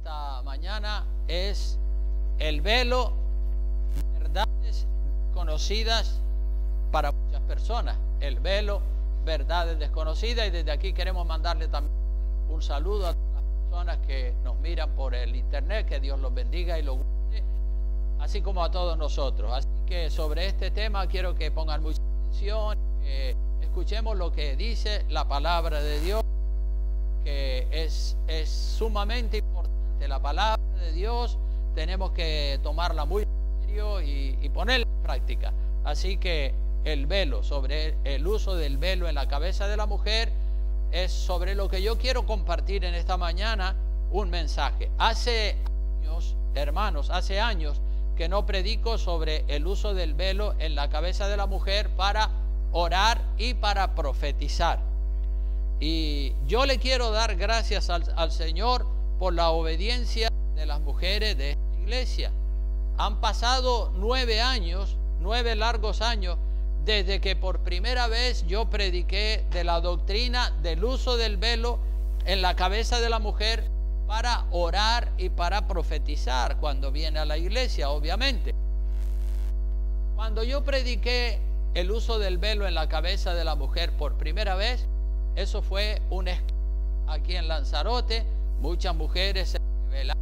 esta mañana es el velo, verdades conocidas para muchas personas. El velo, verdades desconocidas. Y desde aquí queremos mandarle también un saludo a todas las personas que nos miran por el internet. Que Dios los bendiga y los guarde, así como a todos nosotros. Así que sobre este tema quiero que pongan mucha atención, que escuchemos lo que dice la palabra de Dios, que es sumamente importante. La palabra de Dios tenemos que tomarla muy en serio y ponerla en práctica. Así que el velo, sobre el uso del velo en la cabeza de la mujer, es sobre lo que yo quiero compartir en esta mañana un mensaje. Hace años, hermanos, hace años que no predico sobre el uso del velo en la cabeza de la mujer para orar y para profetizar. Y yo le quiero dar gracias al Señor por la obediencia de las mujeres de esta iglesia. Han pasado 9 años, 9 largos años, desde que por primera vez yo prediqué de la doctrina del uso del velo en la cabeza de la mujer para orar y para profetizar cuando viene a la iglesia, obviamente. Cuando yo prediqué el uso del velo en la cabeza de la mujer por primera vez, eso fue un escándalo aquí en Lanzarote. Muchas mujeres se rebelaron.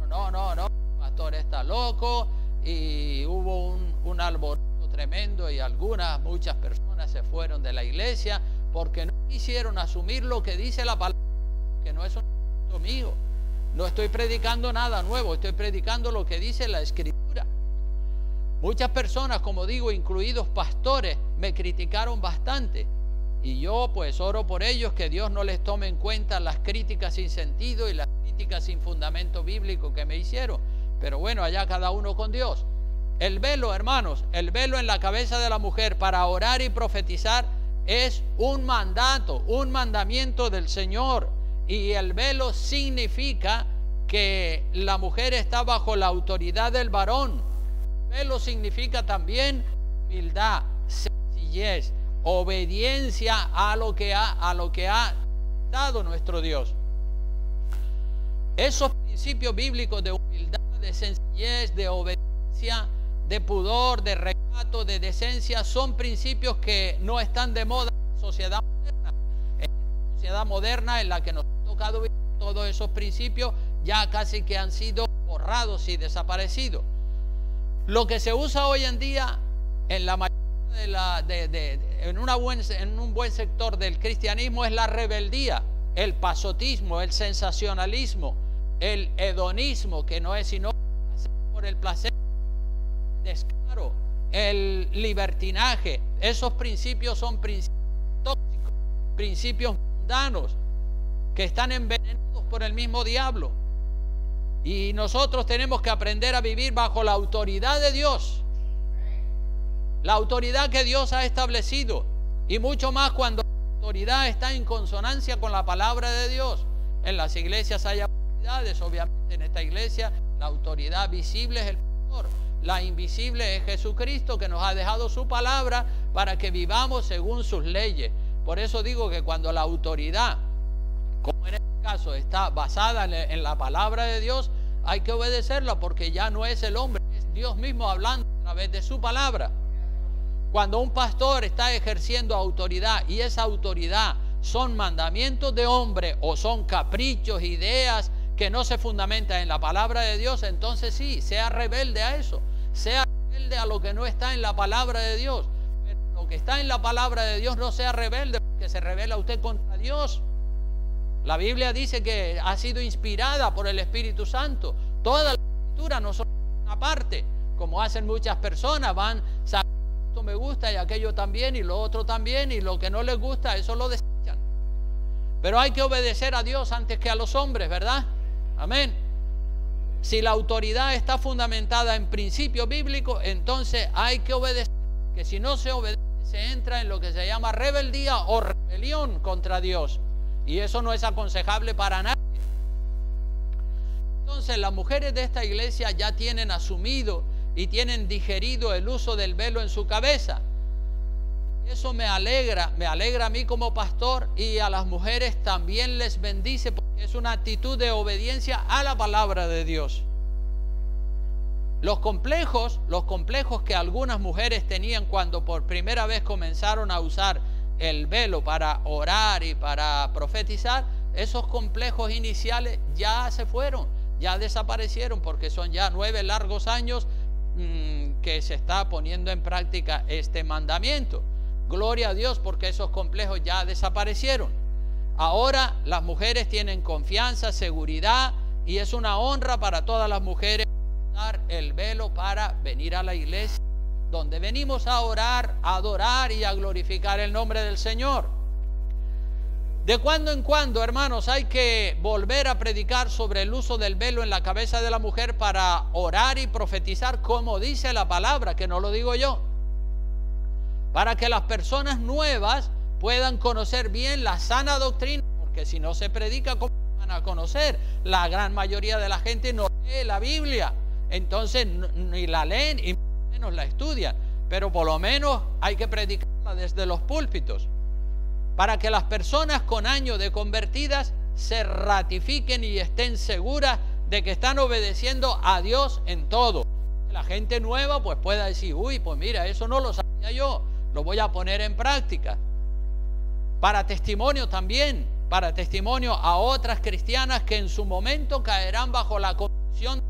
No, el pastor está loco. Y hubo un alboroto tremendo y muchas personas se fueron de la iglesia porque no quisieron asumir lo que dice la palabra, que no es un asunto mío. No estoy predicando nada nuevo, estoy predicando lo que dice la Escritura. Muchas personas, como digo, incluidos pastores, me criticaron bastante. Y yo pues oro por ellos, que Dios no les tome en cuenta las críticas sin sentido y las críticas sin fundamento bíblico que me hicieron. Pero bueno, allá cada uno con Dios. El velo, hermanos, el velo en la cabeza de la mujer para orar y profetizar es un mandato, un mandamiento del Señor. Y el velo significa que la mujer está bajo la autoridad del varón. El velo significa también humildad, sencillez, obediencia a lo que ha dado nuestro Dios. Esos principios bíblicos de humildad, de sencillez, de obediencia, de pudor, de recato, de decencia, son principios que no están de moda en la sociedad moderna. En la sociedad moderna en la que nos ha tocado vivir, todos esos principios ya casi que han sido borrados y desaparecidos. Lo que se usa hoy en día en la mayoría en un buen sector del cristianismo es la rebeldía, el pasotismo, el sensacionalismo, el hedonismo, que no es sino por el placer, descaro, el libertinaje. Esos principios son principios tóxicos, principios mundanos, que están envenenados por el mismo diablo. Y nosotros tenemos que aprender a vivir bajo la autoridad de Dios, la autoridad que Dios ha establecido, y mucho más cuando la autoridad está en consonancia con la palabra de Dios. En las iglesias hay autoridades, obviamente en esta iglesia la autoridad visible es el pastor, la invisible es Jesucristo, que nos ha dejado su palabra para que vivamos según sus leyes. Por eso digo que cuando la autoridad, como en este caso, está basada en la palabra de Dios, hay que obedecerla, porque ya no es el hombre, es Dios mismo hablando a través de su palabra. Cuando un pastor está ejerciendo autoridad y esa autoridad son mandamientos de hombre o son caprichos, ideas que no se fundamentan en la palabra de Dios, entonces sí, sea rebelde a eso, sea rebelde a lo que no está en la palabra de Dios. Pero lo que está en la palabra de Dios no sea rebelde, porque se rebela usted contra Dios. La Biblia dice que ha sido inspirada por el Espíritu Santo. Toda la Escritura, no solo una parte, como hacen muchas personas, van sacando esto me gusta y aquello también y lo otro también, y lo que no les gusta, eso lo desechan. Pero hay que obedecer a Dios antes que a los hombres, ¿verdad? Amén. Si la autoridad está fundamentada en principios bíblicos, entonces hay que obedecer. Que si no se obedece, se entra en lo que se llama rebeldía o rebelión contra Dios. Y eso no es aconsejable para nadie. Entonces las mujeres de esta iglesia ya tienen asumido y tienen digerido el uso del velo en su cabeza. Eso me alegra a mí como pastor, y a las mujeres también les bendice, porque Es una actitud de obediencia a la palabra de Dios. Los complejos que algunas mujeres tenían cuando por primera vez comenzaron a usar el velo para orar y para profetizar, esos complejos iniciales ya se fueron, ya desaparecieron, porque son ya 9 largos años que se está poniendo en práctica este mandamiento. Gloria a Dios, porque esos complejos ya desaparecieron. Ahora las mujeres tienen confianza, seguridad, y es una honra para todas las mujeres usar el velo para venir a la iglesia, donde venimos a orar, a adorar y a glorificar el nombre del Señor. De cuando en cuando, hermanos, hay que volver a predicar sobre el uso del velo en la cabeza de la mujer para orar y profetizar como dice la palabra, que no lo digo yo, para que las personas nuevas puedan conocer bien la sana doctrina, porque si no se predica, ¿cómo van a conocer? La gran mayoría de la gente no lee la Biblia, entonces ni la leen y menos la estudian, pero por lo menos hay que predicarla desde los púlpitos, para que las personas con años de convertidas se ratifiquen y estén seguras de que están obedeciendo a Dios en todo. La gente nueva pues pueda decir, uy, pues mira, eso no lo sabía yo, lo voy a poner en práctica. Para testimonio también, para testimonio a otras cristianas que en su momento caerán bajo la convicción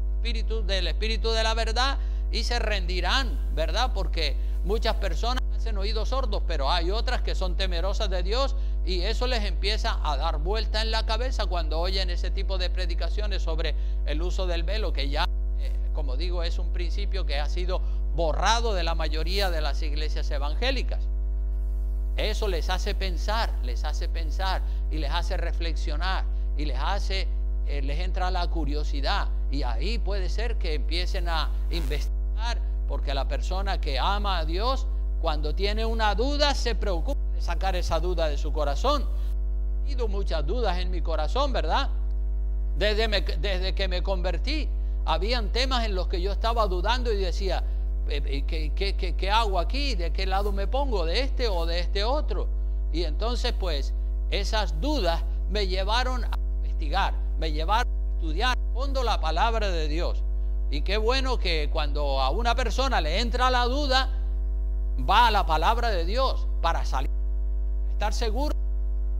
del Espíritu de la verdad y se rendirán, ¿verdad? Porque muchas personas hacen oídos sordos, pero hay otras que son temerosas de Dios y eso les empieza a dar vuelta en la cabeza cuando oyen ese tipo de predicaciones sobre el uso del velo, que ya, como digo, es un principio que ha sido borrado de la mayoría de las iglesias evangélicas. Eso les hace pensar y les hace reflexionar y les entra la curiosidad, y ahí puede ser que empiecen a investigar, porque la persona que ama a Dios, cuando tiene una duda, se preocupa de sacar esa duda de su corazón. He tenido muchas dudas en mi corazón, ¿verdad? Desde que me convertí, habían temas en los que yo estaba dudando y decía, ¿qué hago aquí? ¿De qué lado me pongo? ¿De este o de este otro? Y entonces pues esas dudas me llevaron a investigar, me llevaron a estudiar a fondo la palabra de Dios. Y qué bueno que cuando a una persona le entra la duda, va a la palabra de Dios para salir, estar seguro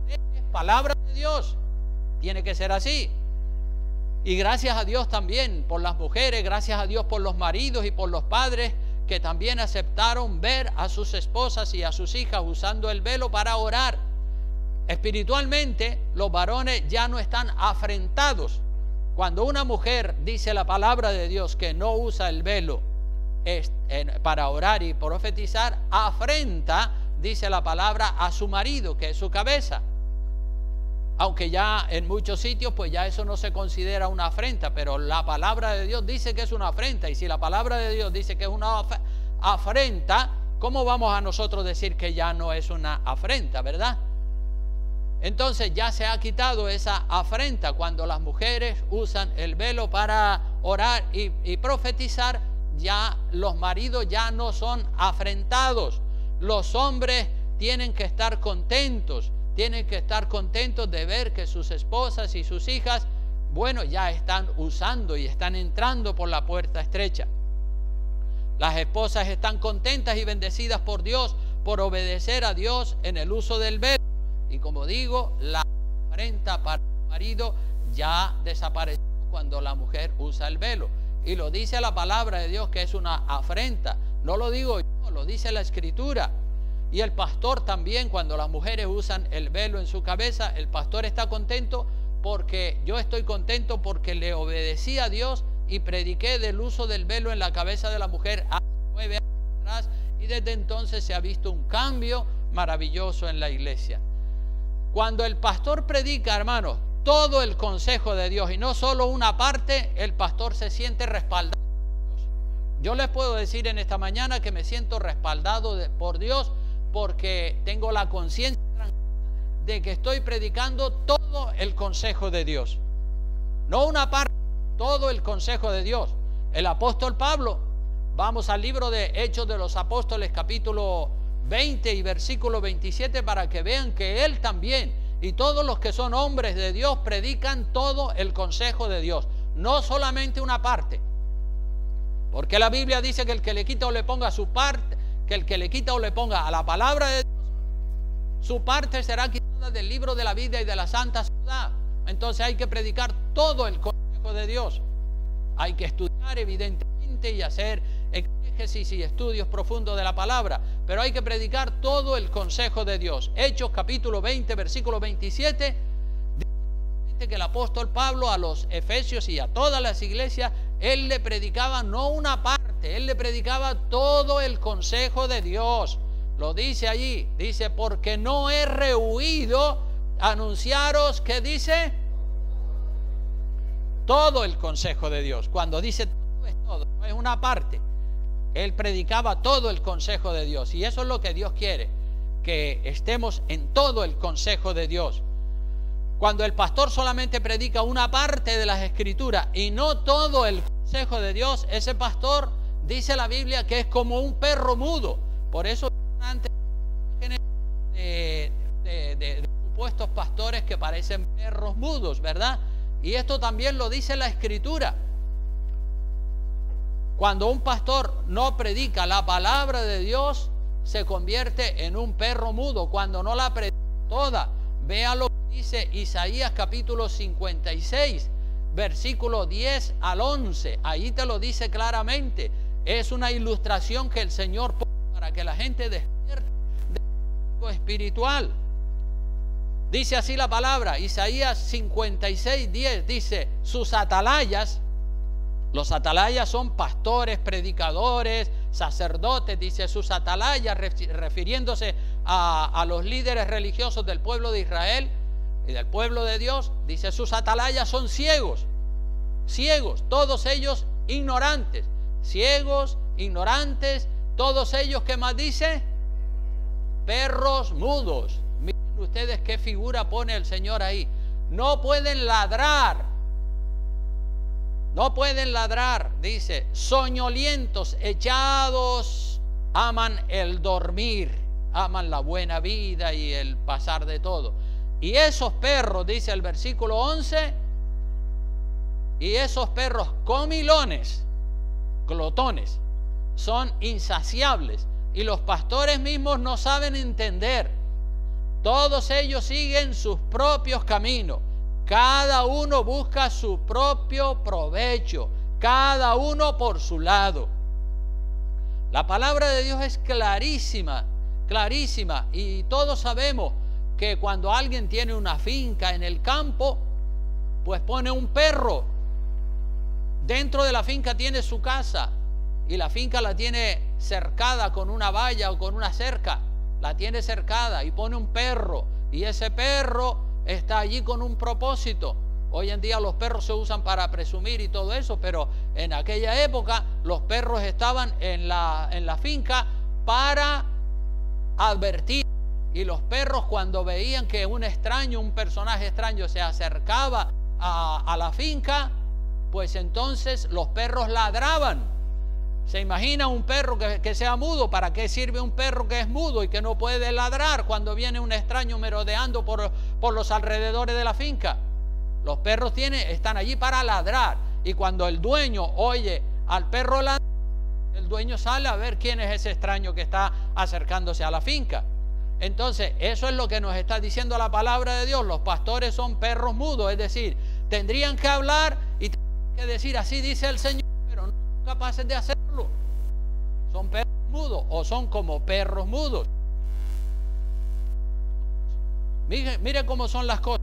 de que es palabra de Dios. Tiene que ser así. Y gracias a Dios también por las mujeres, gracias a Dios por los maridos y por los padres que también aceptaron ver a sus esposas y a sus hijas usando el velo para orar. Espiritualmente, los varones ya no están afrentados. Cuando una mujer dice la palabra de Dios que no usa el velo para orar y profetizar, afrenta, dice la palabra, a su marido, que es su cabeza. Aunque ya en muchos sitios pues ya eso no se considera una afrenta, pero la palabra de Dios dice que es una afrenta, y si la palabra de Dios dice que es una afrenta, ¿cómo vamos a nosotros decir que ya no es una afrenta, verdad? Entonces ya se ha quitado esa afrenta cuando las mujeres usan el velo para orar y profetizar. Ya los maridos ya no son afrentados. Los hombres tienen que estar contentos. Tienen que estar contentos de ver que sus esposas y sus hijas, bueno, ya están usando y están entrando por la puerta estrecha. Las esposas están contentas y bendecidas por Dios por obedecer a Dios en el uso del velo. Y como digo, la afrenta para el marido ya desapareció cuando la mujer usa el velo. Y lo dice la palabra de Dios que es una afrenta. No lo digo yo, lo dice la Escritura. Y el pastor también, cuando las mujeres usan el velo en su cabeza, el pastor está contento, porque yo estoy contento porque le obedecí a Dios y prediqué del uso del velo en la cabeza de la mujer hace 9 años atrás, y desde entonces se ha visto un cambio maravilloso en la iglesia. Cuando el pastor predica, hermanos, todo el consejo de Dios y no solo una parte, el pastor se siente respaldado por Dios. Yo les puedo decir en esta mañana que me siento respaldado por Dios, porque tengo la conciencia de que estoy predicando todo el consejo de Dios. No una parte, todo el consejo de Dios. El apóstol Pablo, vamos al libro de Hechos de los Apóstoles, capítulo 20 y versículo 27, para que vean que él también Y todos los que son hombres de Dios predican todo el consejo de Dios, no solamente una parte. Porque la Biblia dice que el que le quita o le ponga su parte, que el que le quita o le ponga a la palabra de Dios, su parte será quitada del libro de la vida y de la santa ciudad. Entonces hay que predicar todo el consejo de Dios. Hay que estudiar evidentemente y hacer exégesis y estudios profundos de la palabra, pero hay que predicar todo el consejo de Dios. Hechos capítulo 20, versículo 27, dice que el apóstol Pablo a los efesios y a todas las iglesias, él le predicaba no una parte, él le predicaba todo el consejo de Dios. Lo dice allí, dice, porque no he rehuido anunciaros, ¿qué dice? Todo el consejo de Dios. Cuando dice todo es todo, no es una parte. Él predicaba todo el consejo de Dios. Y eso es lo que Dios quiere, que estemos en todo el consejo de Dios. Cuando el pastor solamente predica una parte de las Escrituras y no todo el consejo de Dios, ese pastor, dice la Biblia, que es como un perro mudo. Por eso antes de supuestos pastores que parecen perros mudos, ¿verdad? Y esto también lo dice la Escritura. Cuando un pastor no predica la palabra de Dios, se convierte en un perro mudo. Cuando no la predica toda, vea lo que dice Isaías capítulo 56, versículo 10 al 11. Ahí te lo dice claramente. Es una ilustración que el Señor pone para que la gente despierte de algo espiritual. Dice así la palabra, Isaías 56, 10, dice, sus atalayas, los atalayas son pastores, predicadores, sacerdotes, dice sus atalayas, refiriéndose a los líderes religiosos del pueblo de Israel y del pueblo de Dios, dice sus atalayas son ciegos, todos ellos ignorantes, ciegos, ignorantes, todos ellos, ¿qué más dice? Perros mudos. Miren ustedes qué figura pone el Señor ahí. No pueden ladrar, dice, soñolientos, echados, aman el dormir, aman la buena vida y el pasar de todo. Y esos perros, dice el versículo 11, y esos perros comilones, glotones, son insaciables, y los pastores mismos no saben entender. Todos ellos siguen sus propios caminos. Cada uno busca su propio provecho, cada uno por su lado. La palabra de Dios es clarísima, clarísima, y todos sabemos que cuando alguien tiene una finca en el campo, pues pone un perro. Dentro de la finca tiene su casa y la finca la tiene cercada con una valla o con una cerca. La tiene cercada y pone un perro, y ese perro está allí con un propósito. Hoy en día los perros se usan para presumir y todo eso, pero en aquella época los perros estaban en la finca para advertir. Y los perros, cuando veían que un personaje extraño se acercaba a la finca, pues entonces los perros ladraban. ¿Se imagina un perro que sea mudo? ¿Para qué sirve un perro que es mudo y que no puede ladrar cuando viene un extraño merodeando por los alrededores de la finca? Los perros están allí para ladrar, y cuando el dueño oye al perro ladrar, el dueño sale a ver quién es ese extraño que está acercándose a la finca. Entonces, eso es lo que nos está diciendo la palabra de Dios. Los pastores son perros mudos, es decir, tendrían que hablar y tendrían que decir, así dice el Señor, pero no son capaces de hacerlo. Son perros mudos, o son como perros mudos. Mire cómo son las cosas.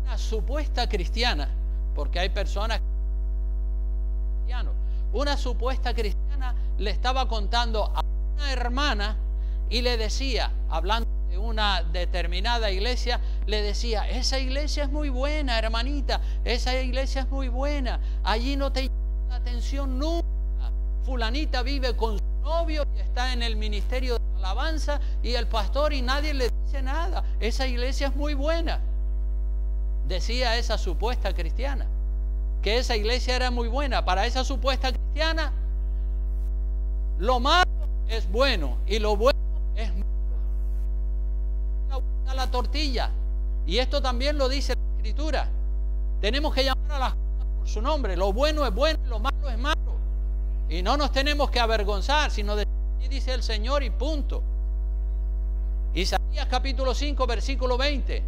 Una supuesta cristiana, porque hay personas cristianos, una supuesta cristiana le estaba contando a una hermana y le decía, hablando de una determinada iglesia, le decía, esa iglesia es muy buena, hermanita, esa iglesia es muy buena, allí no te llama la atención nunca. Fulanita vive con su novio y está en el ministerio de alabanza y el pastor, y nadie le dice nada. Esa iglesia es muy buena. Decía esa supuesta cristiana que esa iglesia era muy buena. Para esa supuesta cristiana, lo malo es bueno y lo bueno es malo. La la tortilla. Y esto también lo dice la Escritura. Tenemos que llamar a las cosas por su nombre. Lo bueno es bueno y lo malo es malo. Y no nos tenemos que avergonzar, sino de así dice el Señor y punto. Isaías capítulo 5, versículo 20.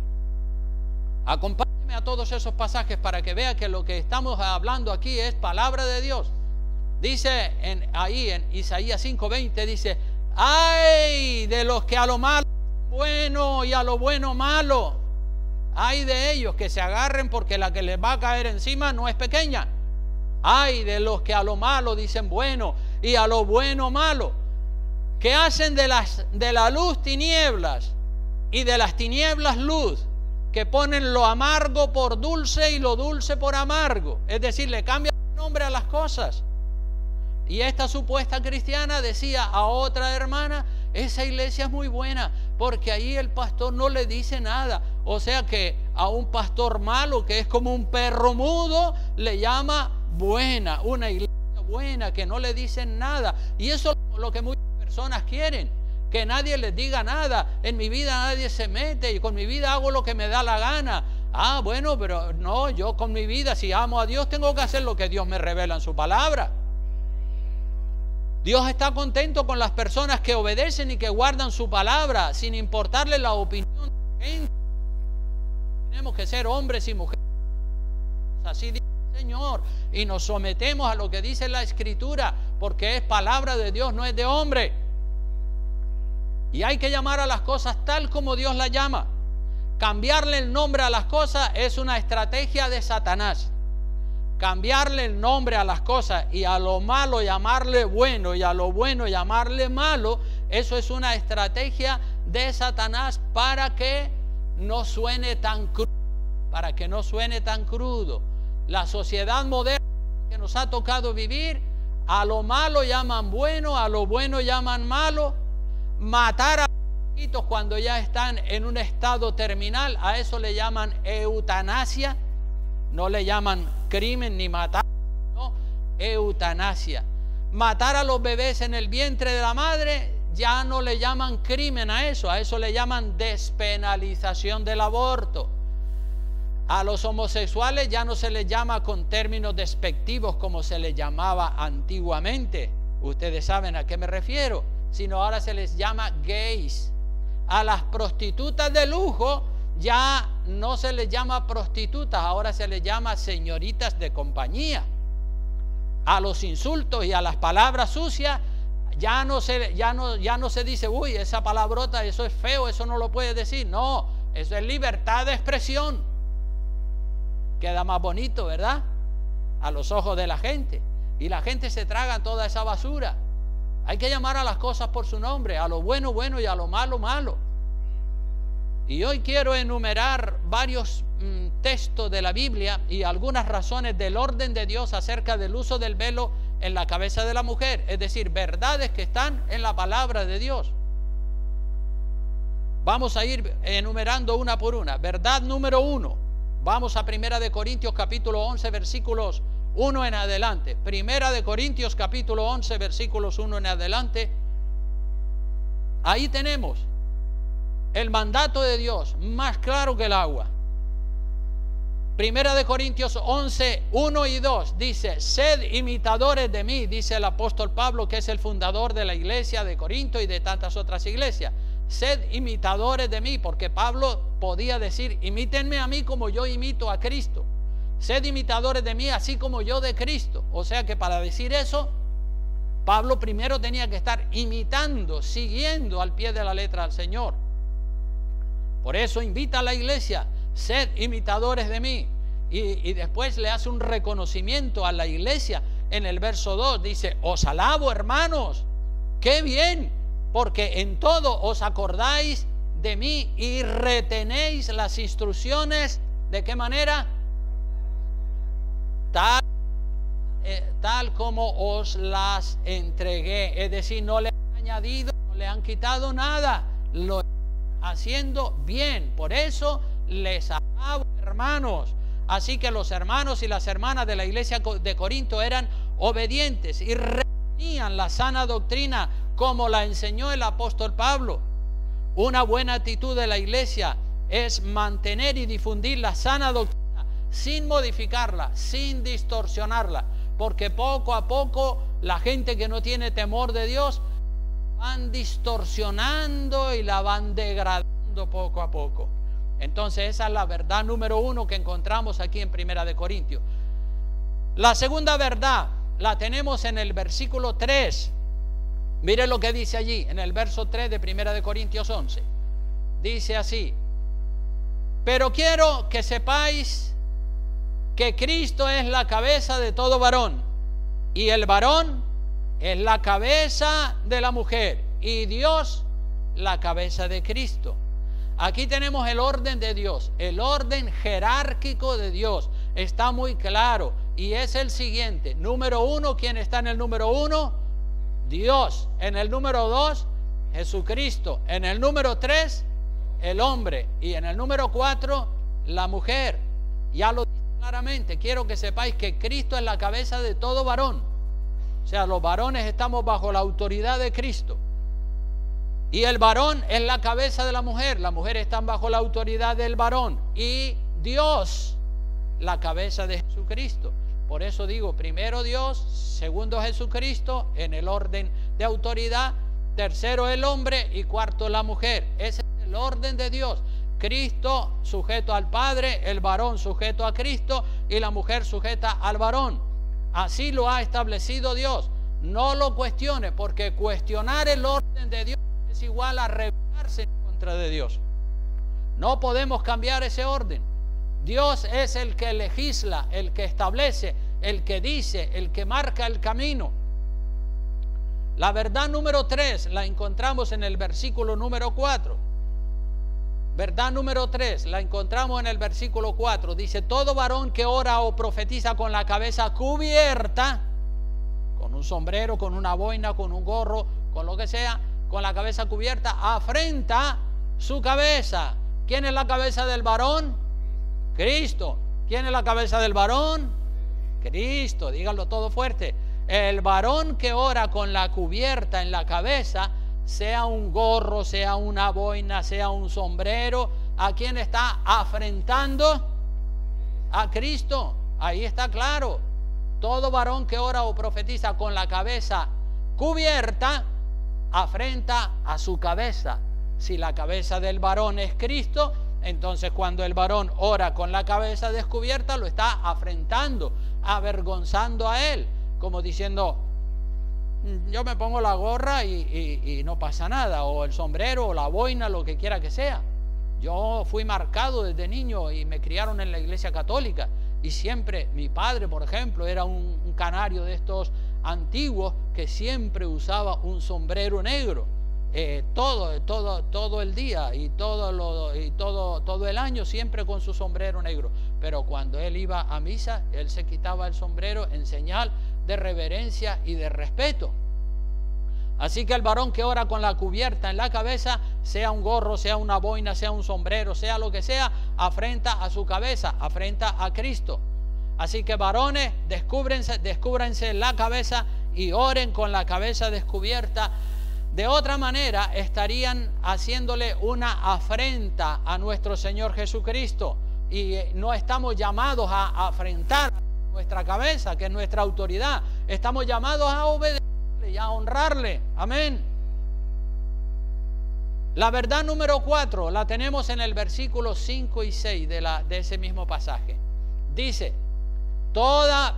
Acompáñeme a todos esos pasajes para que vea que lo que estamos hablando aquí es palabra de Dios. Dice ahí en Isaías 5:20, dice: ¡ay de los que a lo malo bueno y a lo bueno malo! ¡Ay de ellos que se agarren, porque la que les va a caer encima no es pequeña! ¡Ay de los que a lo malo dicen bueno y a lo bueno malo! Que hacen de la luz tinieblas y de las tinieblas luz, que ponen lo amargo por dulce y lo dulce por amargo. Es decir, le cambian el nombre a las cosas. Y esta supuesta cristiana decía a otra hermana: esa iglesia es muy buena porque ahí el pastor no le dice nada. O sea que a un pastor malo, que es como un perro mudo, le llama buena, una iglesia buena que no le dicen nada. Y eso es lo que muchas personas quieren, que nadie les diga nada. En mi vida nadie se mete y con mi vida hago lo que me da la gana. Ah, bueno, pero no, yo con mi vida, si amo a Dios, tengo que hacer lo que Dios me revela en su palabra. Dios está contento con las personas que obedecen y que guardan su palabra, sin importarle la opinión de la gente. Tenemos que ser hombres y mujeres, así dice el Señor, y nos sometemos a lo que dice la Escritura, porque es palabra de Dios, no es de hombre. Y hay que llamar a las cosas tal como Dios las llama. Cambiarle el nombre a las cosas es una estrategia de Satanás. Cambiarle el nombre a las cosas y a lo malo llamarle bueno y a lo bueno llamarle malo, eso es una estrategia de Satanás para que no suene tan crudo, para que no suene tan crudo. La sociedad moderna que nos ha tocado vivir, a lo malo llaman bueno, a lo bueno llaman malo. Matar a los chiquitos cuando ya están en un estado terminal, a eso le llaman eutanasia. No le llaman crimen ni matar, no, eutanasia. Matar a los bebés en el vientre de la madre, ya no le llaman crimen a eso le llaman despenalización del aborto. A los homosexuales ya no se les llama con términos despectivos como se les llamaba antiguamente. Ustedes saben a qué me refiero, sino ahora se les llama gays. A las prostitutas de lujo ya no se les llama prostitutas, ahora se les llama señoritas de compañía. A los insultos y a las palabras sucias ya no se dice: uy, esa palabrota, eso es feo, eso no lo puedes decir. No, eso es libertad de expresión. Queda más bonito, ¿verdad? A los ojos de la gente. Y la gente se traga toda esa basura. Hay que llamar a las cosas por su nombre, a lo bueno, bueno y a lo malo, malo. Y hoy quiero enumerar varios textos de la Biblia y algunas razones del orden de Dios acerca del uso del velo en la cabeza de la mujer, es decir, verdades que están en la palabra de Dios. Vamos a ir enumerando una por una. Verdad número 1. Vamos a 1 de Corintios capítulo 11 versículos 1 en adelante. 1 de Corintios capítulo 11 versículos 1 en adelante. Ahí tenemos el mandato de Dios, más claro que el agua. 1 de Corintios 11, 1 y 2 dice: sed imitadores de mí, dice el apóstol Pablo, que es el fundador de la iglesia de Corinto y de tantas otras iglesias. Sed imitadores de mí, porque Pablo podía decir: imítenme a mí como yo imito a Cristo. Sed imitadores de mí así como yo de Cristo. O sea que para decir eso, Pablo primero tenía que estar imitando, siguiendo al pie de la letra al Señor. Por eso invita a la iglesia: sed imitadores de mí. Y después le hace un reconocimiento a la iglesia en el verso 2. Dice: os alabo, hermanos, qué bien, porque en todo os acordáis de mí y retenéis las instrucciones. ¿De qué manera? Tal como os las entregué. Es decir, no le han añadido, no le han quitado nada, lo haciendo bien. Por eso les alabo, hermanos. Así que los hermanos y las hermanas de la iglesia de Corinto eran obedientes y retenían la sana doctrina como la enseñó el apóstol Pablo. Una buena actitud de la iglesia es mantener y difundir la sana doctrina sin modificarla, sin distorsionarla, porque poco a poco la gente que no tiene temor de Dios van distorsionando y la van degradando poco a poco. Entonces esa es la verdad número 1 que encontramos aquí en Primera de Corintios. La segunda verdad la tenemos en el versículo 3. Mire lo que dice allí, en el verso 3 de Primera de Corintios 11. Dice así: pero quiero que sepáis que Cristo es la cabeza de todo varón, y el varón es la cabeza de la mujer, y Dios la cabeza de Cristo. Aquí tenemos el orden de Dios, el orden jerárquico de Dios. Está muy claro y es el siguiente. Número 1, ¿quién está en el número 1? Dios. En el número 2, Jesucristo. En el número 3, el hombre. Y en el número 4, la mujer. Ya lo dice claramente. Quiero que sepáis que Cristo es la cabeza de todo varón. O sea, los varones estamos bajo la autoridad de Cristo. Y el varón es la cabeza de la mujer. Las mujeres están bajo la autoridad del varón. Y Dios, la cabeza de Jesucristo. Por eso digo, primero Dios, segundo Jesucristo, en el orden de autoridad. Tercero el hombre y cuarto la mujer. Ese es el orden de Dios. Cristo sujeto al Padre, el varón sujeto a Cristo y la mujer sujeta al varón. Así lo ha establecido Dios. No lo cuestione, porque cuestionar el orden de Dios es igual a rebelarse en contra de Dios. No podemos cambiar ese orden. Dios es el que legisla, el que establece, el que dice, el que marca el camino. La verdad número 3 la encontramos en el versículo número 4. Verdad número 3 la encontramos en el versículo 4. Dice: todo varón que ora o profetiza con la cabeza cubierta, con un sombrero, con una boina, con un gorro, con lo que sea, con la cabeza cubierta, afrenta su cabeza. ¿Quién es la cabeza del varón? Cristo. ¿Quién es la cabeza del varón? Cristo. Díganlo todo fuerte. El varón que ora con la cubierta en la cabeza, sea un gorro, sea una boina, sea un sombrero, ¿a quién está afrentando? A Cristo. Ahí está claro. Todo varón que ora o profetiza con la cabeza cubierta, afrenta a su cabeza. Si la cabeza del varón es Cristo, entonces cuando el varón ora con la cabeza descubierta, lo está afrentando, avergonzando a él, como diciendo: yo me pongo la gorra y no pasa nada, o el sombrero, o la boina, lo que quiera que sea. Yo fui marcado desde niño y me criaron en la iglesia católica, y siempre, mi padre, por ejemplo, era un canario de antiguos que siempre usaba un sombrero negro todo el día y todo el año, siempre con su sombrero negro. Pero cuando él iba a misa, él se quitaba el sombrero en señal de reverencia y de respeto. Así que el varón que ora con la cubierta en la cabeza, sea un gorro, sea una boina, sea un sombrero, sea lo que sea, afrenta a su cabeza, afrenta a Cristo. Así que varones, descúbrense la cabeza y oren con la cabeza descubierta. De otra manera estarían haciéndole una afrenta a nuestro Señor Jesucristo, y no estamos llamados a afrentar nuestra cabeza, que es nuestra autoridad. Estamos llamados a obedecerle y a honrarle. Amén. La verdad número 4 la tenemos en el versículo 5 y 6 de ese mismo pasaje. Dice: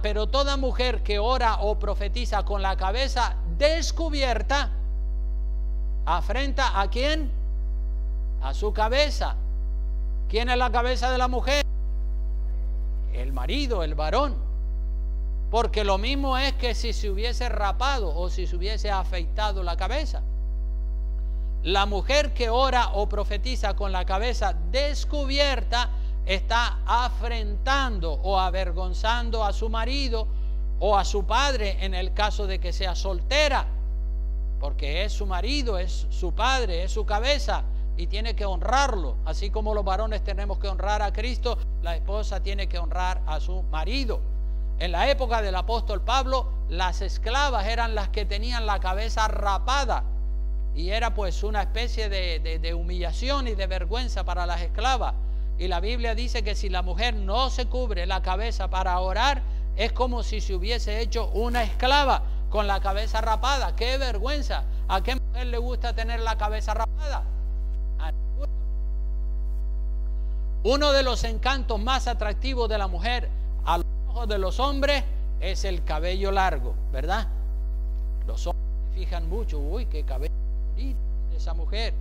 pero toda mujer que ora o profetiza con la cabeza descubierta, afrenta ¿a quién? A su cabeza. ¿Quién es la cabeza de la mujer? El marido, el varón. Porque lo mismo es que si se hubiese rapado o si se hubiese afeitado la cabeza. La mujer que ora o profetiza con la cabeza descubierta está afrentando o avergonzando a su marido o a su padre, en el caso de que sea soltera, porque es su marido, es su padre, es su cabeza y tiene que honrarlo. Así como los varones tenemos que honrar a Cristo, la esposa tiene que honrar a su marido. En la época del apóstol Pablo, las esclavas eran las que tenían la cabeza rapada, y era pues una especie de humillación y de vergüenza para las esclavas. Y la Biblia dice que si la mujer no se cubre la cabeza para orar, es como si se hubiese hecho una esclava con la cabeza rapada. ¡Qué vergüenza! ¿A qué mujer le gusta tener la cabeza rapada? A ninguna. Uno de los encantos más atractivos de la mujer a los ojos de los hombres es el cabello largo, ¿verdad? Los hombres se fijan mucho, uy, qué cabello bonito de esa mujer.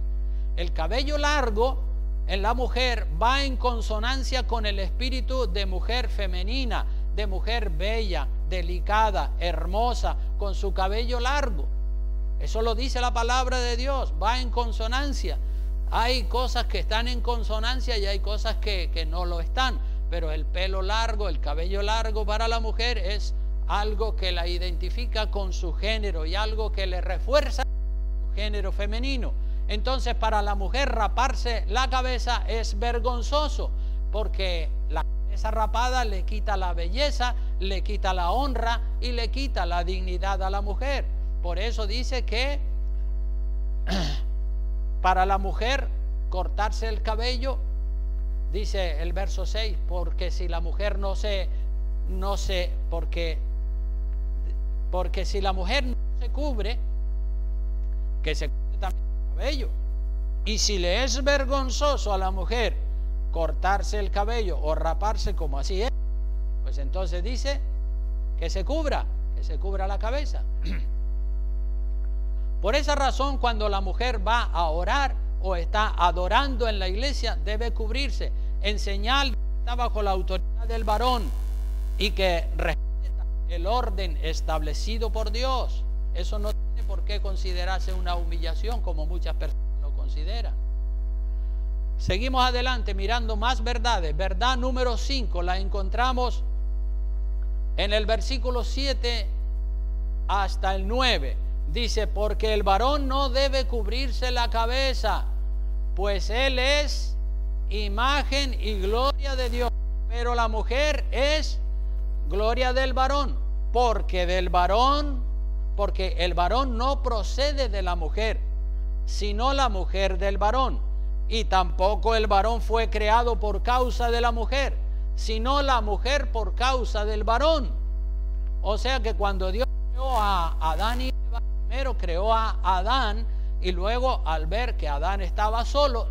El cabello largo en la mujer va en consonancia con el espíritu de mujer femenina, de mujer bella, delicada, hermosa, con su cabello largo. Eso lo dice la palabra de Dios, va en consonancia. Hay cosas que están en consonancia y hay cosas que no lo están, pero el pelo largo, el cabello largo para la mujer es algo que la identifica con su género y algo que le refuerza su género femenino. Entonces, para la mujer raparse la cabeza es vergonzoso, porque la cabeza rapada le quita la belleza, le quita la honra y le quita la dignidad a la mujer. Por eso dice que para la mujer cortarse el cabello, dice el verso 6, porque si la mujer porque si la mujer no se cubre, que se cubre también el cabello. Y si le es vergonzoso a la mujer cortarse el cabello o raparse como así es, pues entonces dice que se cubra la cabeza. Por esa razón, cuando la mujer va a orar o está adorando en la iglesia, debe cubrirse en señal de que está bajo la autoridad del varón y que respeta el orden establecido por Dios. Eso no tiene por qué considerarse una humillación como muchas personas lo consideran. Seguimos adelante mirando más verdades. Verdad número 5 la encontramos en el versículo 7 hasta el 9. Dice, porque el varón no debe cubrirse la cabeza, pues él es imagen y gloria de Dios, pero la mujer es gloria del varón, porque el varón no procede de la mujer, sino la mujer del varón, y tampoco el varón fue creado por causa de la mujer, sino la mujer por causa del varón. O sea que cuando Dios creó a Adán y Eva, primero creó a Adán y luego, al ver que Adán estaba solo,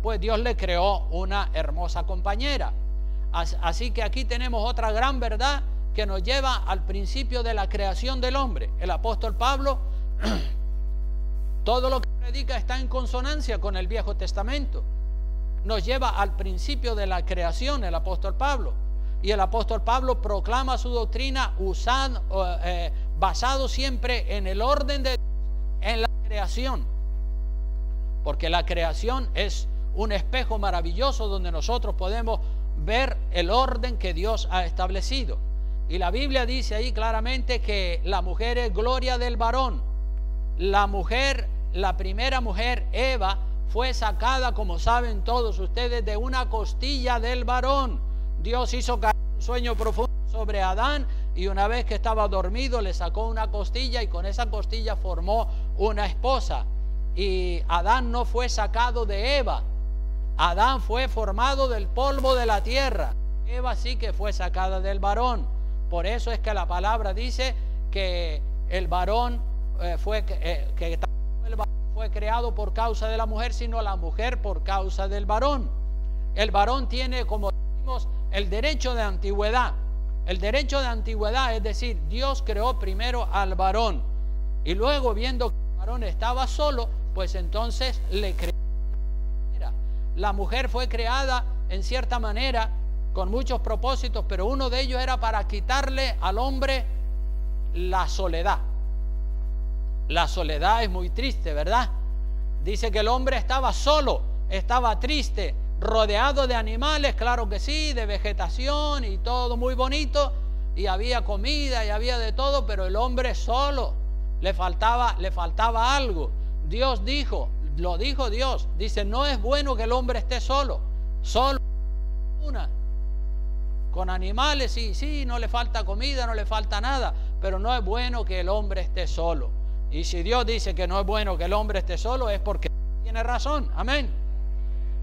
pues Dios le creó una hermosa compañera. Así que aquí tenemos otra gran verdad que nos lleva al principio de la creación del hombre. El apóstol Pablo, todo lo que predica está en consonancia con el Viejo Testamento. Nos lleva al principio de la creación el apóstol Pablo. Y el apóstol Pablo proclama su doctrina basado siempre en el orden de Dios, en la creación. Porque la creación es un espejo maravilloso donde nosotros podemos ver el orden que Dios ha establecido. Y la Biblia dice ahí claramente que la mujer es gloria del varón. La mujer, la primera mujer, Eva, fue sacada, como saben todos ustedes, de una costilla del varón. Dios hizo caer un sueño profundo sobre Adán y una vez que estaba dormido le sacó una costilla y con esa costilla formó una esposa. Y Adán no fue sacado de Eva. Adán fue formado del polvo de la tierra. Eva sí que fue sacada del varón. Por eso es que la palabra dice que el varón fue creado por causa de la mujer, sino la mujer por causa del varón. El varón tiene, como decimos, el derecho de antigüedad. El derecho de antigüedad, es decir, Dios creó primero al varón y luego, viendo que el varón estaba solo, pues entonces le creó. La mujer fue creada en cierta manera con muchos propósitos, pero uno de ellos era para quitarle al hombre la soledad. La soledad es muy triste, ¿verdad? Dice que el hombre estaba solo, estaba triste, rodeado de animales, claro que sí, de vegetación y todo muy bonito, y había comida y había de todo, pero el hombre solo, le faltaba algo. Dios dijo, lo dijo Dios, dice, no es bueno que el hombre esté solo con animales, sí, no le falta comida, no le falta nada, pero no es bueno que el hombre esté solo. Y si Dios dice que no es bueno que el hombre esté solo, es porque tiene razón. Amén.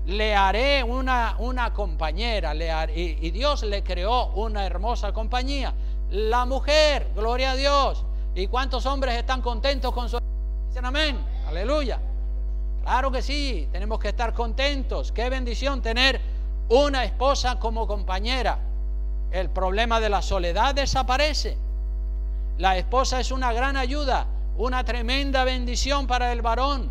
Le haré una compañera, y Dios le creó una hermosa compañía. La mujer, gloria a Dios. ¿Y cuántos hombres están contentos con su... Dicen amén? Aleluya. Claro que sí, tenemos que estar contentos. Qué bendición tener una esposa como compañera. El problema de la soledad desaparece. La esposa es una gran ayuda, una tremenda bendición para el varón.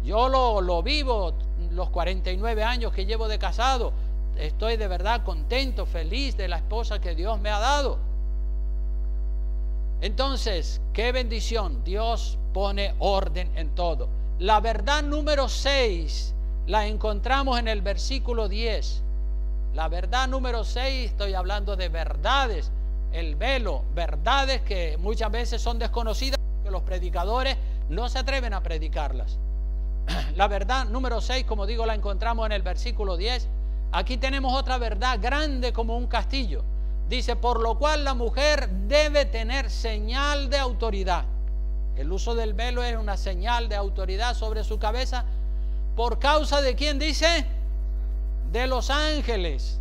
Yo lo vivo los 49 años que llevo de casado. Estoy de verdad contento, feliz de la esposa que Dios me ha dado. Entonces, qué bendición. Dios pone orden en todo. La verdad número 6 la encontramos en el versículo 10. La verdad número 6, estoy hablando de verdades. El velo, verdades que muchas veces son desconocidas porque los predicadores no se atreven a predicarlas. La verdad número 6, como digo, la encontramos en el versículo 10. Aquí tenemos otra verdad grande como un castillo. Dice, por lo cual la mujer debe tener señal de autoridad. El uso del velo es una señal de autoridad sobre su cabeza. ¿Por causa de quién dice? De los ángeles.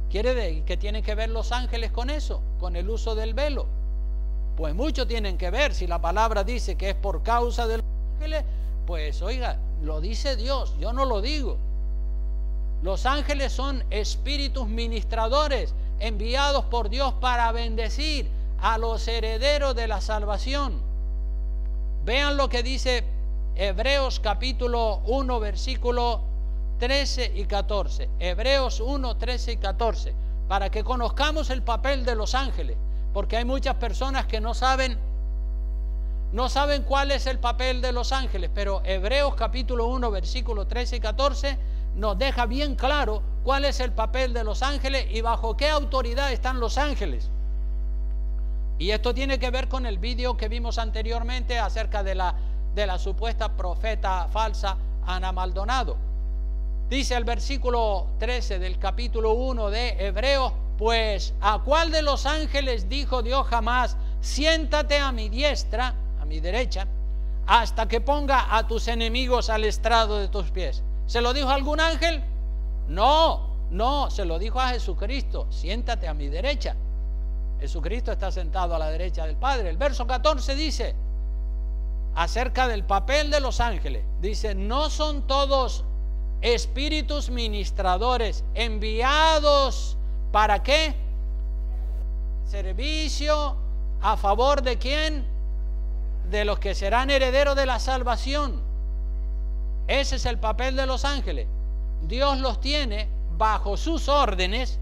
¿Quiere decir que tienen que ver los ángeles con eso? Con el uso del velo. Pues mucho tienen que ver. Si la palabra dice que es por causa de los ángeles, pues oiga, lo dice Dios, yo no lo digo. Los ángeles son espíritus ministradores enviados por Dios para bendecir a los herederos de la salvación. Vean lo que dice Hebreos capítulo 1 versículo 13 y 14. Hebreos 1, 13 y 14. Para que conozcamos el papel de los ángeles. Porque hay muchas personas que no saben cuál es el papel de los ángeles. Pero Hebreos capítulo 1 versículo 13 y 14 nos deja bien claro cuál es el papel de los ángeles y bajo qué autoridad están los ángeles. Y esto tiene que ver con el vídeo que vimos anteriormente acerca de la supuesta profeta falsa Ana Maldonado. Dice el versículo 13 del capítulo 1 de Hebreos, pues ¿a cuál de los ángeles dijo Dios jamás, siéntate a mi diestra, a mi derecha, hasta que ponga a tus enemigos al estrado de tus pies? ¿Se lo dijo a algún ángel? No, se lo dijo a Jesucristo, siéntate a mi derecha. Jesucristo está sentado a la derecha del Padre. El verso 14 dice, acerca del papel de los ángeles, dice, ¿no son todos espíritus ministradores enviados para qué? Servicio a favor de quién? De los que serán herederos de la salvación. Ese es el papel de los ángeles. Dios los tiene bajo sus órdenes,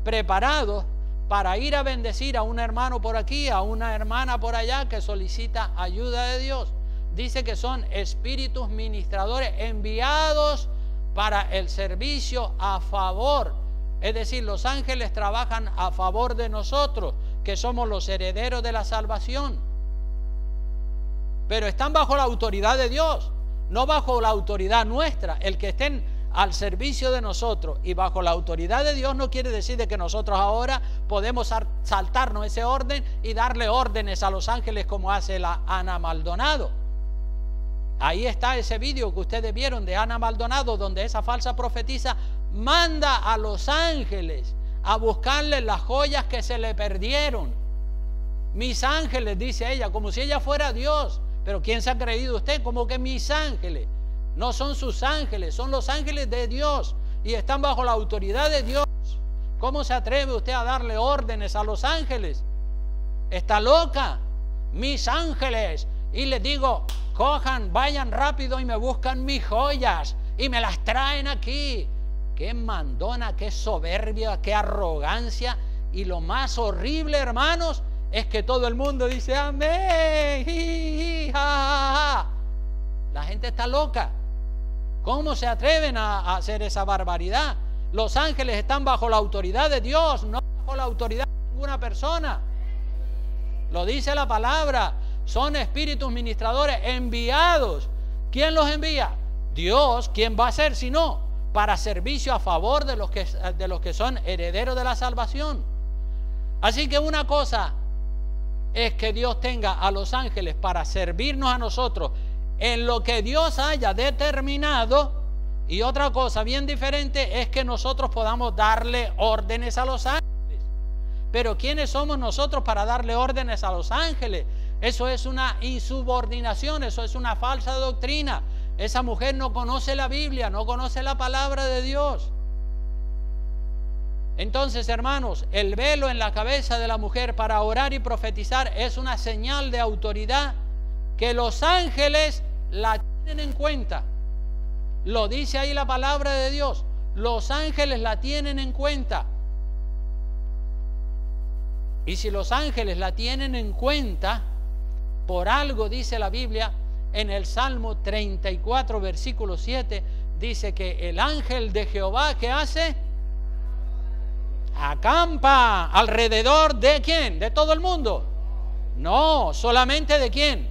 preparados para ir a bendecir a un hermano por aquí, a una hermana por allá que solicita ayuda de Dios. Dice que son espíritus ministradores enviados para el servicio a favor. Es decir, los ángeles trabajan a favor de nosotros, que somos los herederos de la salvación. Pero están bajo la autoridad de Dios, no bajo la autoridad nuestra. El que estén al servicio de nosotros y bajo la autoridad de Dios no quiere decir de que nosotros ahora podemos saltarnos ese orden y darle órdenes a los ángeles como hace la Ana Maldonado. Ahí está ese vídeo que ustedes vieron de Ana Maldonado, donde esa falsa profetisa manda a los ángeles a buscarle las joyas que se le perdieron. Mis ángeles, dice ella, como si ella fuera Dios. Pero ¿quién se ha creído usted? Como que mis ángeles. No son sus ángeles, son los ángeles de Dios y están bajo la autoridad de Dios. ¿Cómo se atreve usted a darle órdenes a los ángeles? Está loca. Mis ángeles. Y les digo, cojan, vayan rápido y me buscan mis joyas y me las traen aquí. Qué mandona, qué soberbia, qué arrogancia. Y lo más horrible, hermanos, es que todo el mundo dice amén. Ji, ja, ja, ja. La gente está loca. ¿Cómo se atreven a hacer esa barbaridad? Los ángeles están bajo la autoridad de Dios, no bajo la autoridad de ninguna persona. Lo dice la palabra. Son espíritus ministradores enviados. ¿Quién los envía? Dios. ¿Quién va a ser si no? Para servicio a favor de los que son herederos de la salvación. Así que una cosa es que Dios tenga a los ángeles para servirnos a nosotros en lo que Dios haya determinado, y otra cosa bien diferente es que nosotros podamos darle órdenes a los ángeles. Pero ¿quiénes somos nosotros para darle órdenes a los ángeles? Eso es una insubordinación, eso es una falsa doctrina. Esa mujer no conoce la Biblia, no conoce la palabra de Dios. Entonces, hermanos, el velo en la cabeza de la mujer para orar y profetizar es una señal de autoridad que los ángeles la tienen en cuenta. Lo dice ahí la palabra de Dios. Los ángeles la tienen en cuenta. Y si los ángeles la tienen en cuenta, por algo dice la Biblia en el Salmo 34, versículo 7, dice que el ángel de Jehová, ¿qué hace? Acampa alrededor de ¿quién? ¿De todo el mundo? No, solamente ¿de quién?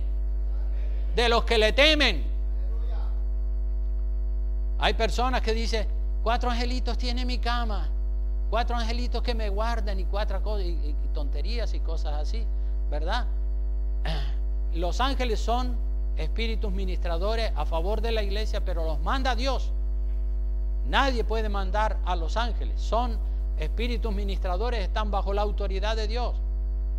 De los que le temen. Hay personas que dicen, 4 angelitos tiene mi cama, 4 angelitos que me guardan y 4 cosas y tonterías y cosas así, ¿verdad? Los ángeles son espíritus ministradores a favor de la iglesia, pero los manda Dios. Nadie puede mandar a los ángeles. Son espíritus ministradores, están bajo la autoridad de Dios.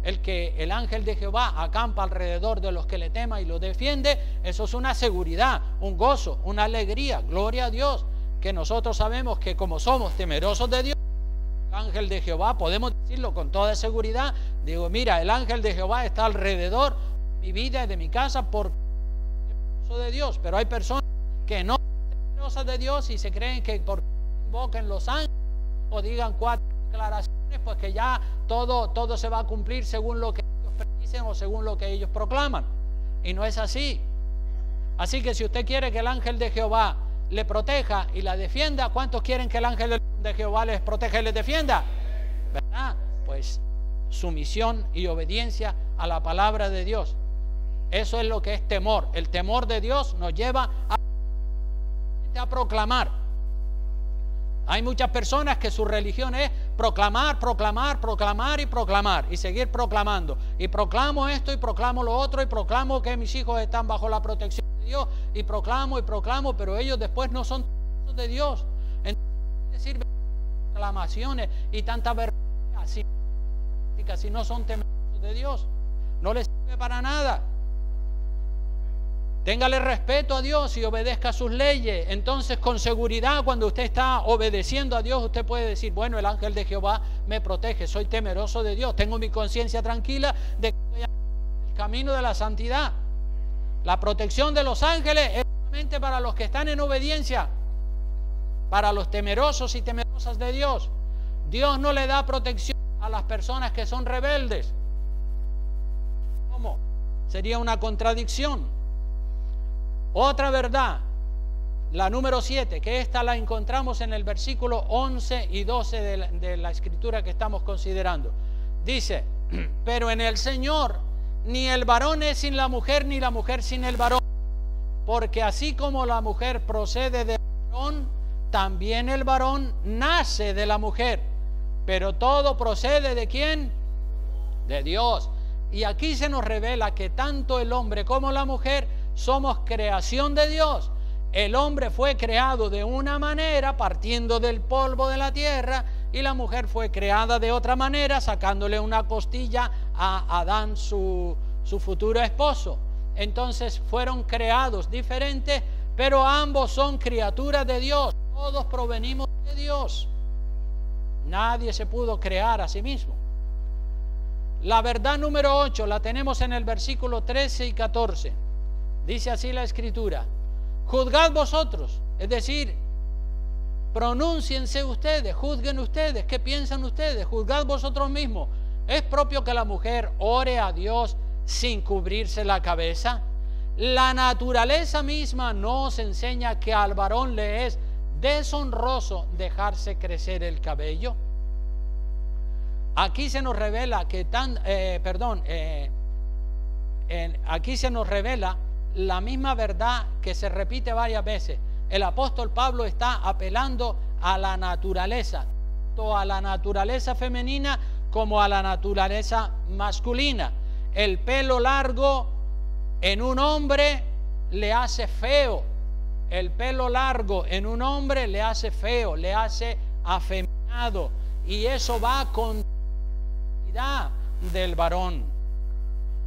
El ángel de Jehová acampa alrededor de los que le teman y los defiende. Eso es una seguridad, un gozo, una alegría. Gloria a Dios, que nosotros sabemos que como somos temerosos de Dios, el ángel de Jehová, podemos decirlo con toda seguridad. Digo, mira, el ángel de Jehová está alrededor de mi vida y de mi casa por temeroso de Dios. Pero hay personas que no son temerosas de Dios y se creen que porque invoquen los ángeles o digan 4 declaraciones, pues que ya todo se va a cumplir según lo que ellos predicen o según lo que ellos proclaman. Y no es así. Así que si usted quiere que el ángel de Jehová le proteja y la defienda, ¿cuántos quieren que el ángel de Jehová les proteja y les defienda? ¿Verdad? Pues sumisión y obediencia a la palabra de Dios. Eso es lo que es temor. El temor de Dios nos lleva a proclamar. Hay muchas personas que su religión es proclamar, proclamar, proclamar y proclamar y seguir proclamando. Y proclamo esto y proclamo lo otro y proclamo que mis hijos están bajo la protección de Dios y proclamo, pero ellos después no son de Dios. Entonces sirven proclamaciones y tanta vergüenza si no son temerosos de Dios. No les sirve para nada. Téngale respeto a Dios y obedezca sus leyes. Entonces, con seguridad, cuando usted está obedeciendo a Dios, usted puede decir, bueno, el ángel de Jehová me protege, soy temeroso de Dios, tengo mi conciencia tranquila de que estoy en el camino de la santidad. La protección de los ángeles es solamente para los que están en obediencia, para los temerosos y temerosas de Dios. Dios no le da protección a las personas que son rebeldes. ¿Cómo? Sería una contradicción. Otra verdad, la número 7, que esta la encontramos en el versículo 11 y 12 de la escritura que estamos considerando. Dice, pero en el Señor ni el varón es sin la mujer, ni la mujer sin el varón. Porque así como la mujer procede del varón, también el varón nace de la mujer. Pero todo procede ¿de quién? De Dios. Y aquí se nos revela que tanto el hombre como la mujer somos creación de Dios. El hombre fue creado de una manera, partiendo del polvo de la tierra, y la mujer fue creada de otra manera, sacándole una costilla a Adán, su futuro esposo. Entonces fueron creados diferentes, pero ambos son criaturas de Dios. Todos provenimos de Dios. Nadie se pudo crear a sí mismo. La verdad número 8 la tenemos en el versículo 13 y 14. Dice así la escritura: juzgad vosotros, es decir, pronúnciense ustedes, juzguen ustedes, ¿qué piensan ustedes? Juzgad vosotros mismos. ¿Es propio que la mujer ore a Dios sin cubrirse la cabeza? La naturaleza misma nos enseña que al varón le es deshonroso dejarse crecer el cabello. Aquí se nos revela que aquí se nos revela la misma verdad que se repite varias veces. El apóstol Pablo está apelando a la naturaleza, tanto a la naturaleza femenina como a la naturaleza masculina. el pelo largo en un hombre le hace feo. El pelo largo en un hombre le hace feo, le hace afeminado. Y eso va con la dignidad del varón.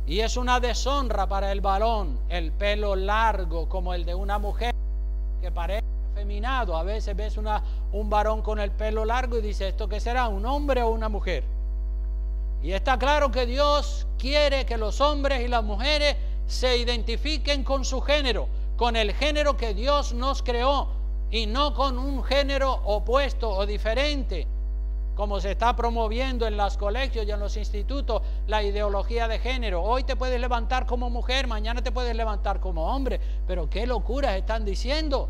Y es una deshonra para el varón el pelo largo como el de una mujer que parece afeminado. A veces ves un varón con el pelo largo y dice, ¿esto qué será? ¿Un hombre o una mujer? Y está claro que Dios quiere que los hombres y las mujeres se identifiquen con su género, con el género que Dios nos creó, y no con un género opuesto o diferente, como se está promoviendo en los colegios y en los institutos, la ideología de género. Hoy te puedes levantar como mujer, mañana te puedes levantar como hombre, pero qué locuras están diciendo.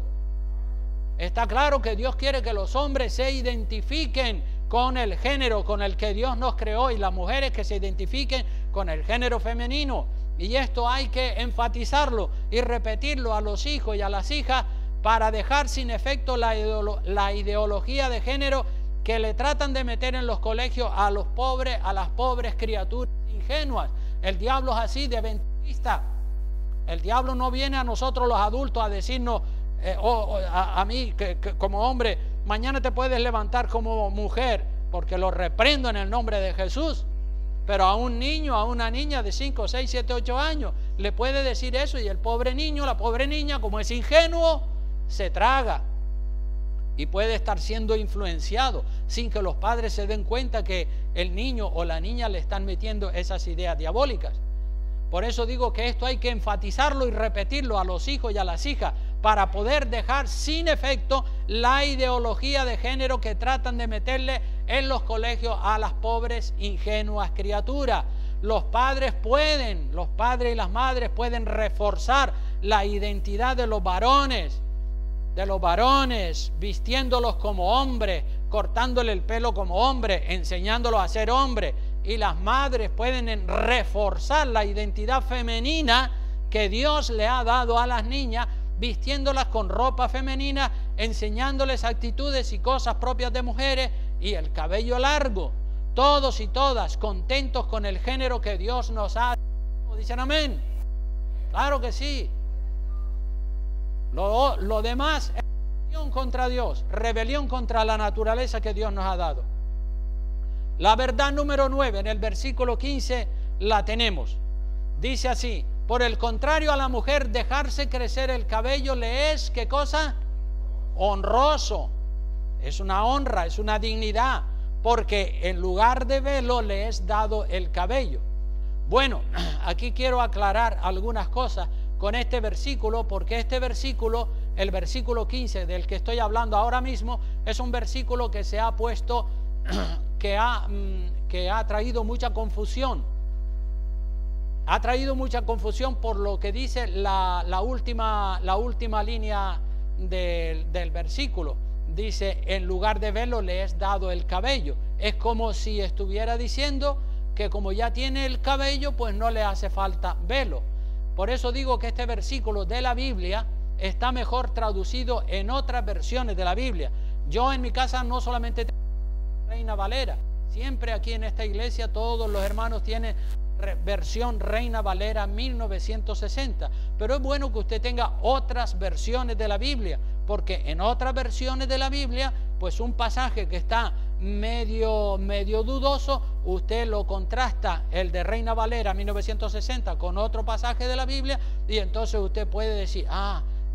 Está claro que Dios quiere que los hombres se identifiquen con el género con el que Dios nos creó, y las mujeres que se identifiquen con el género femenino. Y esto hay que enfatizarlo y repetirlo a los hijos y a las hijas para dejar sin efecto la ideología de género que le tratan de meter en los colegios a los pobres, a las pobres criaturas ingenuas. El diablo es así de ventajista. El diablo no viene a nosotros los adultos a decirnos, a mí que como hombre, mañana te puedes levantar como mujer, porque lo reprendo en el nombre de Jesús. Pero a un niño, a una niña de 5, 6, 7, 8 años le puede decir eso, y el pobre niño, la pobre niña, como es ingenuo, se traga y puede estar siendo influenciado sin que los padres se den cuenta que el niño o la niña le están metiendo esas ideas diabólicas. Por eso digo que esto hay que enfatizarlo y repetirlo a los hijos y a las hijas para poder dejar sin efecto la ideología de género que tratan de meterle en los colegios a las pobres ingenuas criaturas. Los padres y las madres pueden reforzar la identidad de los varones, vistiéndolos como hombres, cortándole el pelo como hombre, enseñándolos a ser hombre. Y las madres pueden reforzar la identidad femenina que Dios le ha dado a las niñas, vistiéndolas con ropa femenina, enseñándoles actitudes y cosas propias de mujeres, y el cabello largo. Todos y todas contentos con el género que Dios nos ha dado. ¿Dicen amén? Claro que sí. Lo demás es rebelión contra Dios, rebelión contra la naturaleza que Dios nos ha dado. La verdad número 9, en el versículo 15, la tenemos. Dice así: por el contrario, a la mujer dejarse crecer el cabello le es, ¿qué cosa? Honroso. Es una honra, es una dignidad, porque en lugar de velo le es dado el cabello. Bueno, aquí quiero aclarar algunas cosas con este versículo, porque este versículo, el versículo 15 del que estoy hablando ahora mismo, es un versículo que se ha puesto, que ha traído mucha confusión. Ha traído mucha confusión por lo que dice la última línea del versículo. Dice, en lugar de velo le es dado el cabello. Es como si estuviera diciendo que como ya tiene el cabello, pues no le hace falta velo. Por eso digo que este versículo de la Biblia está mejor traducido en otras versiones de la Biblia. Yo en mi casa no solamente tengo Reina Valera, siempre aquí en esta iglesia todos los hermanos tienen versión Reina Valera 1960, pero es bueno que usted tenga otras versiones de la Biblia, porque en otras versiones de la Biblia, pues un pasaje que está medio dudoso, usted lo contrasta, el de Reina Valera 1960, con otro pasaje de la Biblia, y entonces usted puede decir,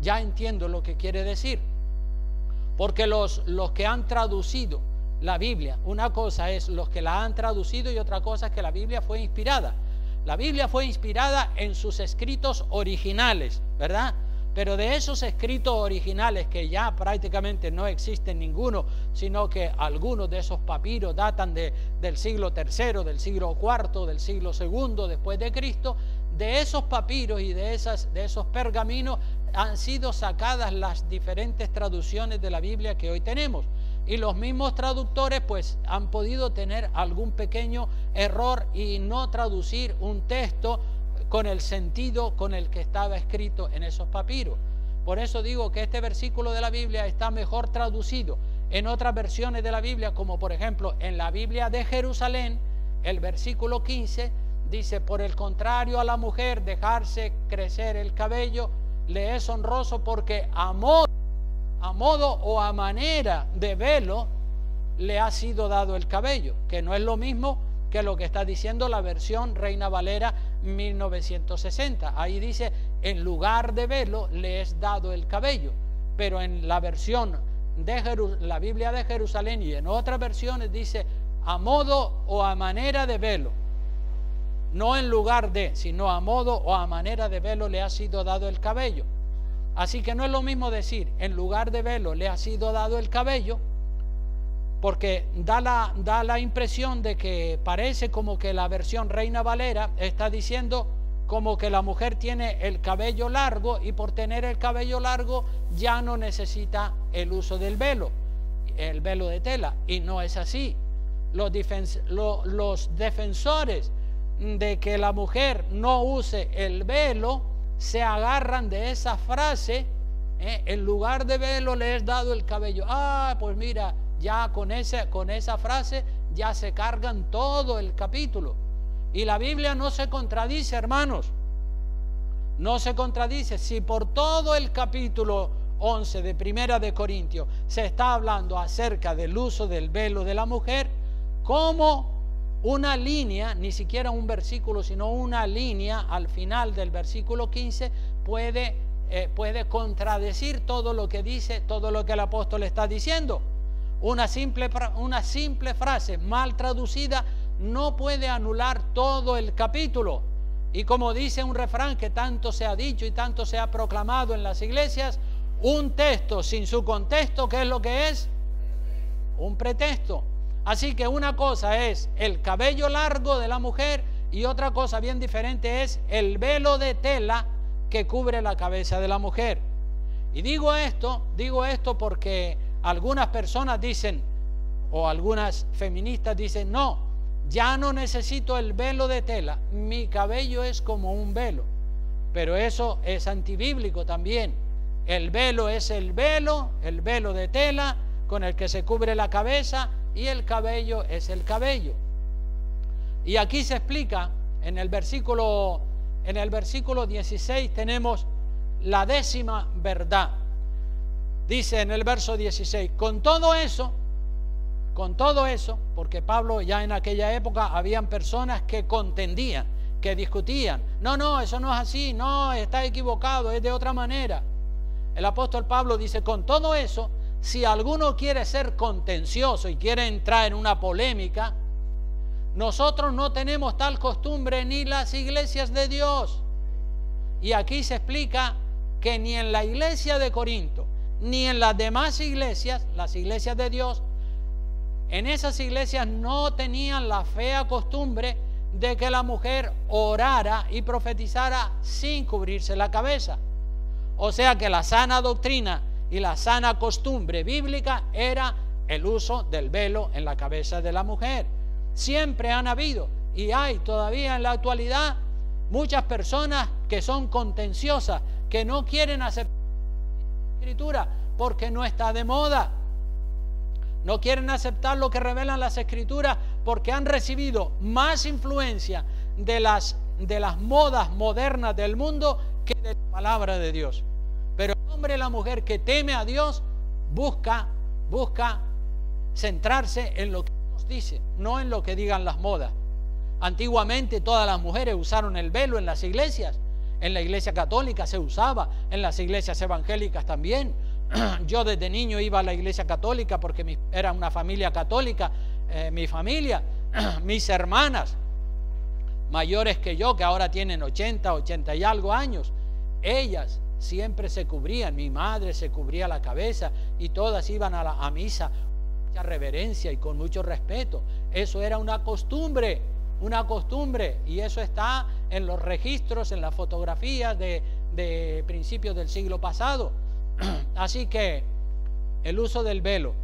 ya entiendo lo que quiere decir. Porque los que han traducido la Biblia, una cosa es los que la han traducido y otra cosa es que la Biblia fue inspirada. La Biblia fue inspirada en sus escritos originales, ¿verdad? Pero de esos escritos originales, que ya prácticamente no existen ninguno, sino que algunos de esos papiros datan del siglo III, del siglo IV, del siglo II después de Cristo, de esos papiros y de esos pergaminos han sido sacadas las diferentes traducciones de la Biblia que hoy tenemos. Y los mismos traductores pues han podido tener algún pequeño error y no traducir un texto con el sentido con el que estaba escrito en esos papiros. Por eso digo que este versículo de la Biblia está mejor traducido en otras versiones de la Biblia, como por ejemplo en la Biblia de Jerusalén, el versículo 15 dice, por el contrario a la mujer dejarse crecer el cabello le es honroso, porque a modo o a manera de velo le ha sido dado el cabello, que no es lo mismo que lo que está diciendo la versión Reina Valera 1960. Ahí dice, en lugar de velo le es dado el cabello, pero en la versión de la Biblia de Jerusalén y en otras versiones dice a modo o a manera de velo, no en lugar de, sino a modo o a manera de velo le ha sido dado el cabello. Así que no es lo mismo decir en lugar de velo le ha sido dado el cabello, porque da la impresión de que parece como que la versión Reina Valera está diciendo como que la mujer tiene el cabello largo y por tener el cabello largo ya no necesita el uso del velo, el velo de tela, y no es así. Los defensores de que la mujer no use el velo se agarran de esa frase, en lugar de velo le es dado el cabello. Pues mira, ya con esa frase ya se cargan todo el capítulo. Y la Biblia no se contradice, hermanos, no se contradice. Si por todo el capítulo 11 de Primera de Corintios se está hablando acerca del uso del velo de la mujer, como una línea, ni siquiera un versículo, sino una línea al final del versículo 15 puede contradecir todo lo que dice, todo lo que el apóstol está diciendo. Una simple frase mal traducida no puede anular todo el capítulo. Y como dice un refrán que tanto se ha dicho y tanto se ha proclamado en las iglesias, un texto sin su contexto, ¿qué es lo que es? Un pretexto. Así que una cosa es el cabello largo de la mujer y otra cosa bien diferente es el velo de tela que cubre la cabeza de la mujer. Y digo esto porque algunas personas dicen, o algunas feministas dicen, no, ya no necesito el velo de tela, mi cabello es como un velo. Pero eso es antibíblico también. El velo es el velo de tela con el que se cubre la cabeza, y el cabello es el cabello. Y aquí se explica, en el versículo 16 tenemos la 10ª verdad. Dice en el verso 16, con todo eso, porque Pablo ya en aquella época habían personas que contendían, que discutían, no, eso no es así, no, está equivocado, es de otra manera. El apóstol Pablo dice, con todo eso, si alguno quiere ser contencioso y quiere entrar en una polémica, nosotros no tenemos tal costumbre ni las iglesias de Dios. Y aquí se explica que ni en la iglesia de Corinto, ni en las demás iglesias, las iglesias de Dios, en esas iglesias no tenían la fea costumbre de que la mujer orara y profetizara sin cubrirse la cabeza. O sea que la sana doctrina y la sana costumbre bíblica era el uso del velo en la cabeza de la mujer. Siempre han habido y hay todavía en la actualidad muchas personas que son contenciosas, que no quieren aceptar la escritura porque no está de moda. No quieren aceptar lo que revelan las escrituras porque han recibido más influencia de las modas modernas del mundo que de la palabra de Dios. Pero el hombre y la mujer que teme a Dios busca centrarse en lo que Dios dice, no en lo que digan las modas. Antiguamente todas las mujeres usaron el velo en las iglesias. En la iglesia católica se usaba, en las iglesias evangélicas también. Yo desde niño iba a la iglesia católica porque era una familia católica. Mi familia, mis hermanas mayores que yo, que ahora tienen 80 y algo años, ellas siempre se cubrían. Mi madre se cubría la cabeza y todas iban a misa con mucha reverencia y con mucho respeto. Eso era una costumbre, y eso está en los registros, en las fotografías de principios del siglo pasado. Así que el uso del velo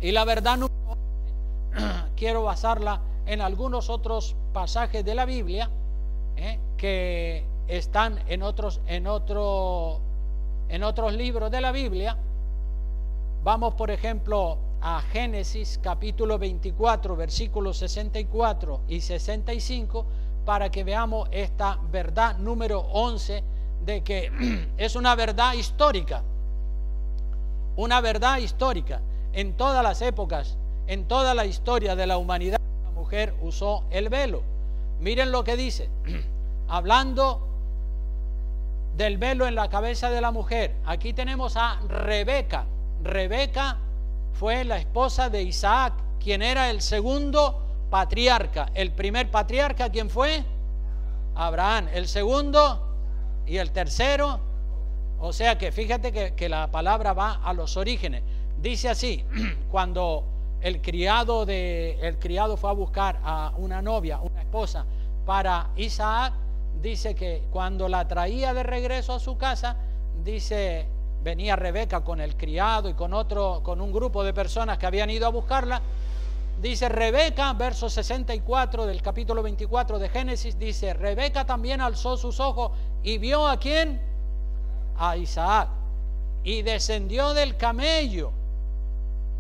y la verdad quiero basarla en algunos otros pasajes de la Biblia que están en otros libros de la Biblia. Vamos por ejemplo a Génesis capítulo 24 versículos 64 y 65, para que veamos esta verdad número 11, de que es una verdad histórica. Una verdad histórica. En todas las épocas, en toda la historia de la humanidad, la mujer usó el velo. Miren lo que dice, hablando del velo en la cabeza de la mujer. Aquí tenemos a Rebeca. Rebeca fue la esposa de Isaac, quien era el segundo patriarca. El primer patriarca, ¿quién fue? Abraham. El segundo y el tercero. O sea que fíjate que la palabra va a los orígenes. Dice así, cuando el criado fue a buscar a una novia, una esposa para Isaac, dice que cuando la traía de regreso a su casa, dice, venía Rebeca con el criado y con un grupo de personas que habían ido a buscarla. Dice Rebeca, verso 64 del capítulo 24 de Génesis, dice, Rebeca también alzó sus ojos y vio ¿a quién? A Isaac. Y descendió del camello.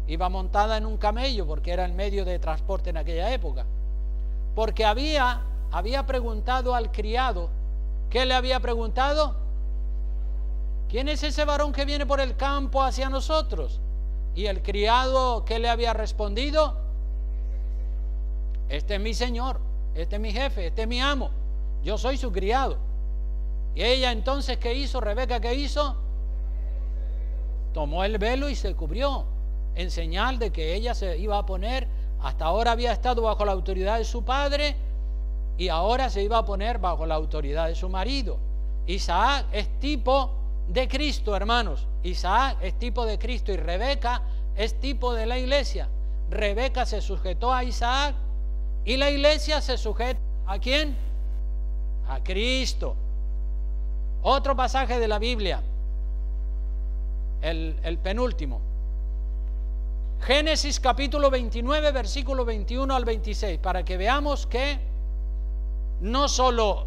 Iba montada en un camello porque era el medio de transporte en aquella época. Porque había preguntado al criado. ¿Qué le había preguntado? ¿Quién es ese varón que viene por el campo hacia nosotros? Y el criado, ¿qué le había respondido? Este es mi señor, este es mi jefe, este es mi amo, yo soy su criado. Y ella entonces, ¿qué hizo? Rebeca, ¿qué hizo? Tomó el velo y se cubrió, en señal de que ella se iba a poner, hasta ahora había estado bajo la autoridad de su padre, y ahora se iba a poner bajo la autoridad de su marido. Isaac es tipo de Cristo, hermanos. Isaac es tipo de Cristo y Rebeca es tipo de la iglesia. Rebeca se sujetó a Isaac y la iglesia se sujeta ¿a quién? A Cristo. Otro pasaje de la Biblia, el penúltimo. Génesis capítulo 29, versículo 21 al 26, para que veamos que no solo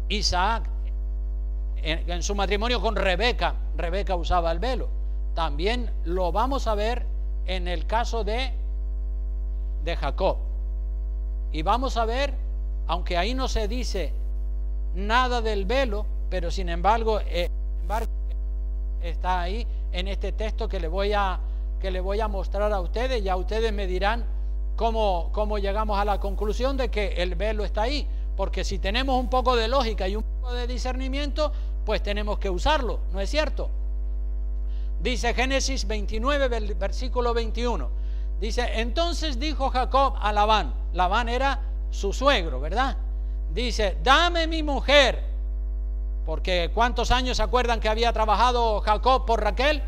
Isaac en su matrimonio con Rebeca usaba el velo, también lo vamos a ver en el caso de Jacob. Y vamos a ver, aunque ahí no se dice nada del velo, pero sin embargo está ahí en este texto que le voy a mostrar a ustedes. Ya ustedes me dirán cómo llegamos a la conclusión de que el velo está ahí, porque si tenemos un poco de lógica y un poco de discernimiento, pues tenemos que usarlo, ¿no es cierto? Dice Génesis 29, versículo 21, dice, entonces dijo Jacob a Labán. Labán era su suegro, ¿verdad? Dice, dame mi mujer, porque ¿cuántos años se acuerdan que había trabajado Jacob por Raquel?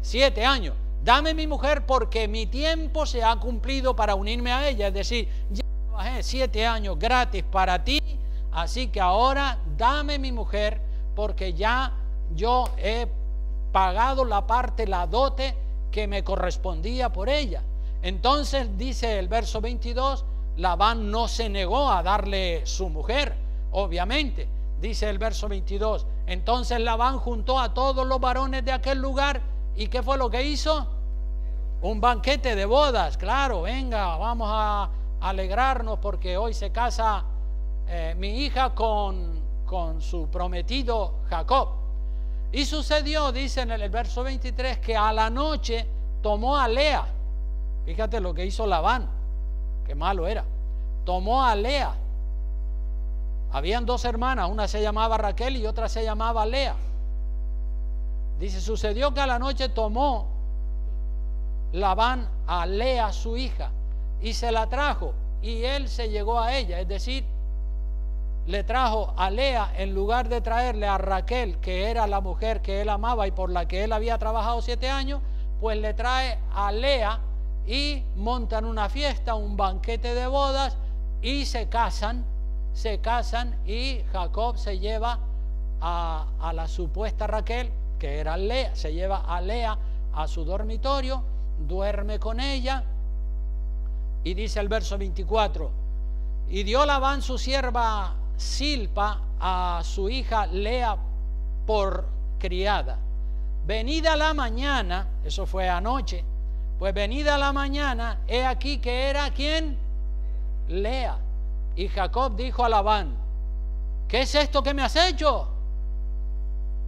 7 años. Dame mi mujer porque mi tiempo se ha cumplido para unirme a ella, es decir, ya trabajé 7 años gratis para ti, así que ahora dame mi mujer porque ya yo he pagado la parte, la dote que me correspondía por ella. Entonces dice el verso 22, Labán no se negó a darle su mujer, obviamente. Dice el verso 22, entonces Labán juntó a todos los varones de aquel lugar. ¿Y qué fue lo que hizo? Un banquete de bodas. Claro, venga, vamos a alegrarnos porque hoy se casa mi hija con su prometido Jacob. Y sucedió, dice en el verso 23, que a la noche tomó a Lea. Fíjate lo que hizo Labán, qué malo era. Tomó a Lea. Habían 2 hermanas, una se llamaba Raquel y otra se llamaba Lea. Dice, sucedió que a la noche tomó Labán a Lea, su hija, y se la trajo, y él se llegó a ella, es decir, le trajo a Lea en lugar de traerle a Raquel, que era la mujer que él amaba y por la que él había trabajado 7 años, pues le trae a Lea y montan una fiesta, un banquete de bodas y se casan y Jacob se lleva a la supuesta Raquel, que era Lea, se lleva a Lea a su dormitorio, duerme con ella y dice el verso 24, y dio Labán su sierva Silpa a su hija Lea por criada. Venida la mañana, eso fue anoche, pues venida la mañana, he aquí que era ¿quién? Lea. Y Jacob dijo a Labán: ¿qué es esto que me has hecho?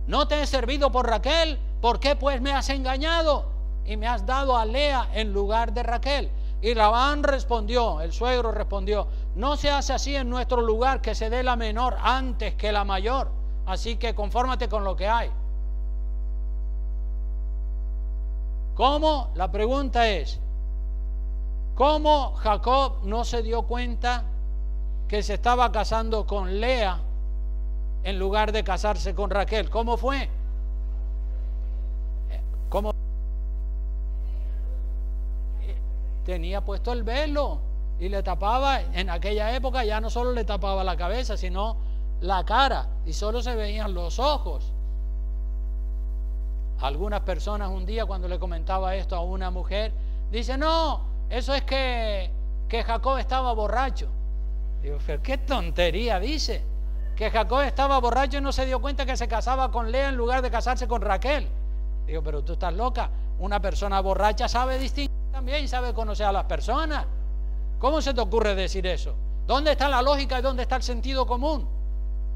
¿No te he servido por Raquel? ¿Por qué pues me has engañado y me has dado a Lea en lugar de Raquel? Y Labán respondió, el suegro respondió: no se hace así en nuestro lugar, que se dé la menor antes que la mayor. Así que confórmate con lo que hay. ¿Cómo? La pregunta es, ¿cómo Jacob no se dio cuenta que se estaba casando con Lea en lugar de casarse con Raquel? ¿Cómo fue? ¿Cómo? Tenía puesto el velo y le tapaba. En aquella época ya no solo le tapaba la cabeza, sino la cara, y solo se veían los ojos. Algunas personas un día, cuando le comentaba esto a una mujer, dice: no, eso es que Jacob estaba borracho. Digo: pero qué tontería dice, que Jacob estaba borracho y no se dio cuenta que se casaba con Lea en lugar de casarse con Raquel. Digo: pero tú estás loca. Una persona borracha sabe distinguir también y sabe conocer a las personas. ¿Cómo se te ocurre decir eso? ¿Dónde está la lógica y dónde está el sentido común?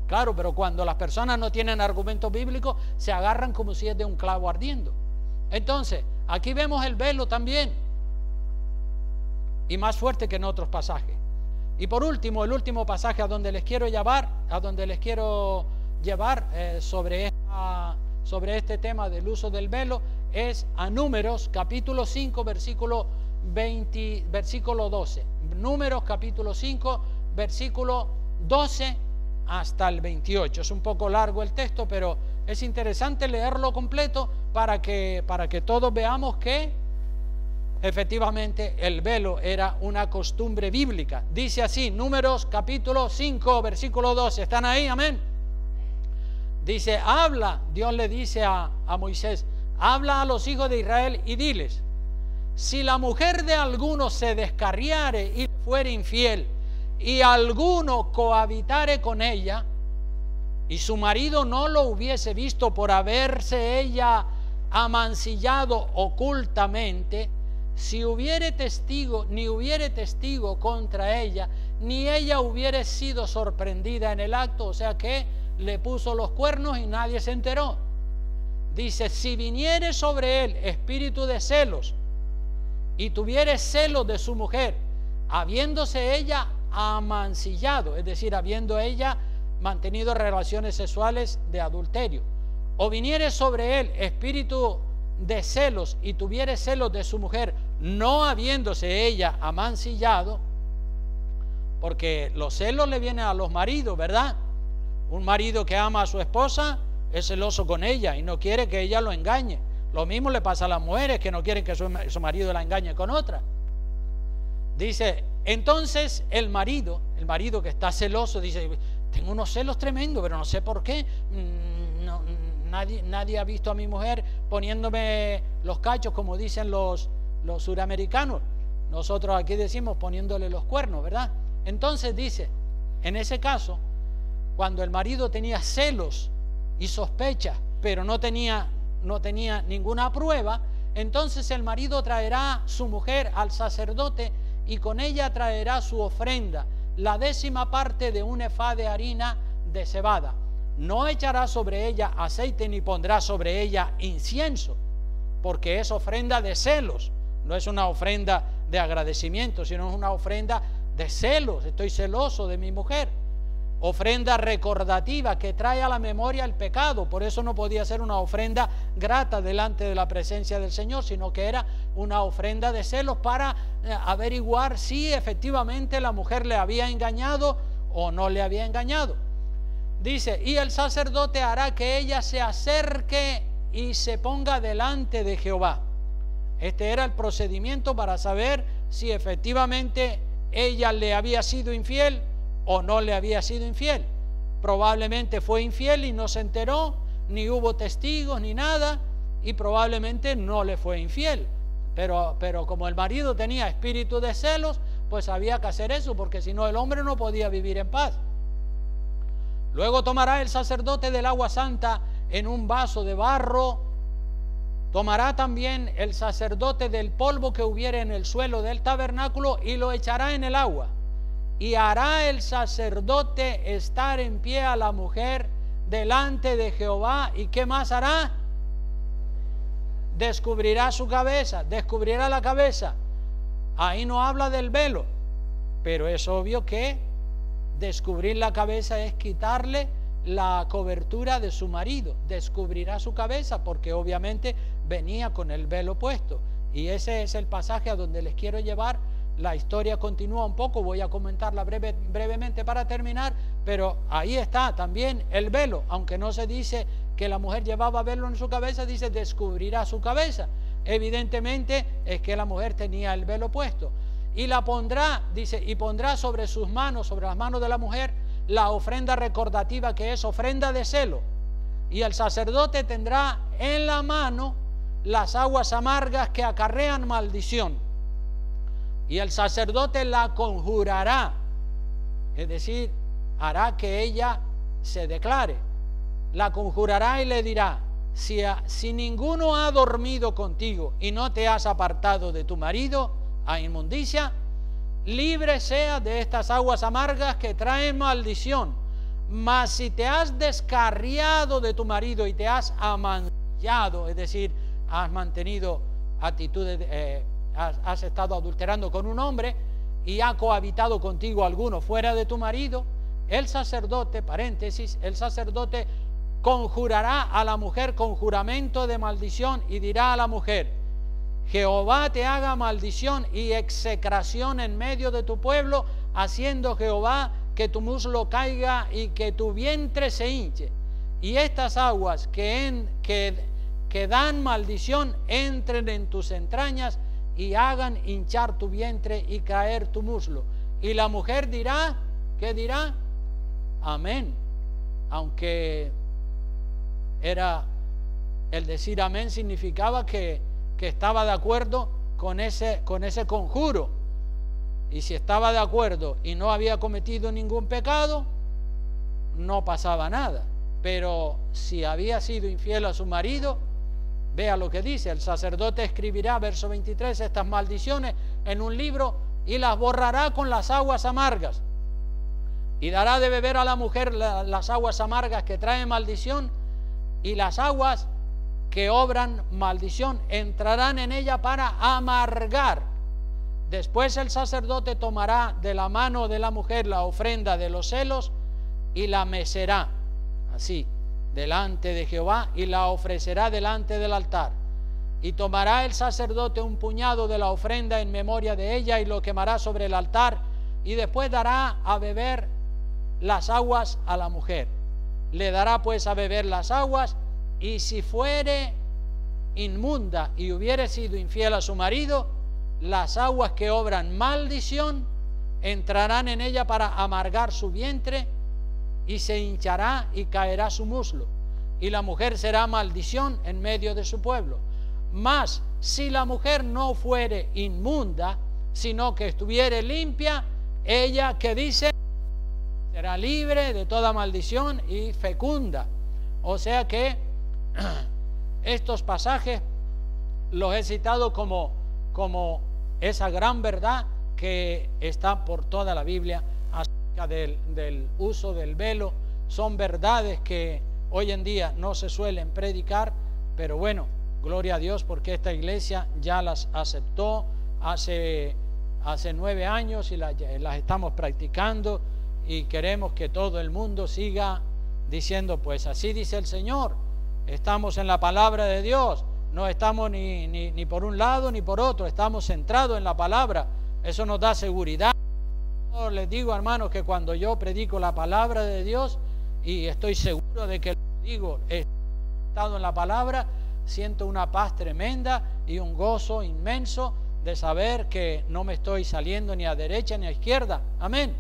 Claro, pero cuando las personas no tienen argumentos bíblicos, se agarran como si es de un clavo ardiendo. Entonces, aquí vemos el velo también, y más fuerte que en otros pasajes. Y por último, el último pasaje a donde les quiero llevar, sobre este tema del uso del velo, es a Números capítulo 5, versículo 12. Números capítulo 5, versículo 12 hasta el 28. Es un poco largo el texto, pero es interesante leerlo completo para que todos veamos que efectivamente el velo era una costumbre bíblica. Dice así, Números capítulo 5, versículo 12. ¿Están ahí? Amén. Dice: habla, Dios le dice a Moisés: habla a los hijos de Israel y diles: si la mujer de alguno se descarriare y fuere infiel, y alguno cohabitare con ella, y su marido no lo hubiese visto por haberse ella amancillado ocultamente, si hubiere testigo, ni hubiere testigo contra ella, ni ella hubiere sido sorprendida en el acto, o sea que le puso los cuernos y nadie se enteró. Dice: si viniere sobre él espíritu de celos, y tuviere celos de su mujer, habiéndose ella amancillado, es decir, habiendo ella mantenido relaciones sexuales de adulterio, o viniere sobre él espíritu de celos y tuviere celos de su mujer, no habiéndose ella amancillado, porque los celos le vienen a los maridos, ¿verdad? Un marido que ama a su esposa es celoso con ella y no quiere que ella lo engañe. Lo mismo le pasa a las mujeres que no quieren que su marido la engañe con otra. Dice, entonces el marido que está celoso, dice: tengo unos celos tremendos, pero no sé por qué. Nadie ha visto a mi mujer poniéndome los cachos, como dicen los suramericanos. Nosotros aquí decimos poniéndole los cuernos, ¿verdad? Entonces dice, en ese caso, cuando el marido tenía celos y sospechas, pero no tenía ninguna prueba, entonces el marido traerá su mujer al sacerdote y con ella traerá su ofrenda, la 10ª parte de un efá de harina de cebada. No echará sobre ella aceite ni pondrá sobre ella incienso, porque es ofrenda de celos, no es una ofrenda de agradecimiento, sino es una ofrenda de celos. Estoy celoso de mi mujer. Ofrenda recordativa que trae a la memoria el pecado. Por eso no podía ser una ofrenda grata delante de la presencia del Señor, sino que era una ofrenda de celos para averiguar si efectivamente la mujer le había engañado o no le había engañado. Dice, y el sacerdote hará que ella se acerque y se ponga delante de Jehová. Este era el procedimiento para saber si efectivamente ella le había sido infiel o no le había sido infiel. Probablemente fue infiel y no se enteró, ni hubo testigos ni nada, y probablemente no le fue infiel. Pero como el marido tenía espíritu de celos, pues había que hacer eso, porque si no el hombre no podía vivir en paz. Luego tomará el sacerdote del agua santa en un vaso de barro. Tomará también el sacerdote del polvo que hubiere en el suelo del tabernáculo y lo echará en el agua. y hará el sacerdote estar en pie a la mujer delante de Jehová. ¿Y qué más hará? Descubrirá su cabeza, descubrirá la cabeza. Ahí no habla del velo, pero es obvio que descubrir la cabeza es quitarle la cobertura de su marido. Descubrirá su cabeza porque obviamente venía con el velo puesto. Y ese es el pasaje a donde les quiero llevar. La historia continúa un poco, voy a comentarla brevemente para terminar, pero ahí está también el velo. Aunque no se dice que la mujer llevaba velo en su cabeza, dice descubrirá su cabeza. Evidentemente es que la mujer tenía el velo puesto. Y la pondrá, dice, y pondrá sobre sus manos, sobre las manos de la mujer, la ofrenda recordativa, que es ofrenda de celo. Y el sacerdote tendrá en la mano las aguas amargas que acarrean maldición. Y el sacerdote la conjurará, es decir, hará que ella se declare. La conjurará y le dirá: si ninguno ha dormido contigo y no te has apartado de tu marido a inmundicia, libre sea de estas aguas amargas que traen maldición. Mas si te has descarriado de tu marido y te has amancillado, es decir, has mantenido actitudes, has estado adulterando con un hombre y ha cohabitado contigo alguno fuera de tu marido, el sacerdote, paréntesis, el sacerdote conjurará a la mujer con juramento de maldición y dirá a la mujer: Jehová te haga maldición y execración en medio de tu pueblo, haciendo Jehová que tu muslo caiga y que tu vientre se hinche. Y estas aguas que dan maldición entren en tus entrañas y hagan hinchar tu vientre y caer tu muslo. Y la mujer dirá, ¿qué dirá? Amén. Aunque era, el decir amén significaba que estaba de acuerdo con ese conjuro. Y si estaba de acuerdo y no había cometido ningún pecado, no pasaba nada. Pero si había sido infiel a su marido, vea lo que dice: el sacerdote escribirá, verso 23, estas maldiciones en un libro y las borrará con las aguas amargas. Y dará de beber a la mujer las aguas amargas que traen maldición, y las aguas que obran maldición entrarán en ella para amargar. Después el sacerdote tomará de la mano de la mujer la ofrenda de los celos y la mecerá, así, delante de Jehová, y la ofrecerá delante del altar. Y tomará el sacerdote un puñado de la ofrenda en memoria de ella y lo quemará sobre el altar, y después dará a beber las aguas a la mujer. Le dará pues a beber las aguas, y si fuere inmunda y hubiere sido infiel a su marido, las aguas que obran maldición entrarán en ella para amargar su vientre, y se hinchará y caerá su muslo, y la mujer será maldición en medio de su pueblo. Mas si la mujer no fuere inmunda, sino que estuviere limpia, ella, que dice, será libre de toda maldición y fecunda. O sea que estos pasajes los he citado como esa gran verdad que está por toda la Biblia acerca del uso del velo. Son verdades que hoy en día no se suelen predicar, pero bueno, gloria a Dios porque esta iglesia ya las aceptó hace 9 años y las estamos practicando, y queremos que todo el mundo siga diciendo, pues así dice el Señor. Estamos en la palabra de Dios, no estamos ni por un lado ni por otro, estamos centrados en la palabra. Eso nos da seguridad. Yo les digo, hermanos, que cuando yo predico la palabra de Dios, y estoy seguro de que lo digo, he estado en la palabra, siento una paz tremenda y un gozo inmenso de saber que no me estoy saliendo ni a derecha ni a izquierda. Amén.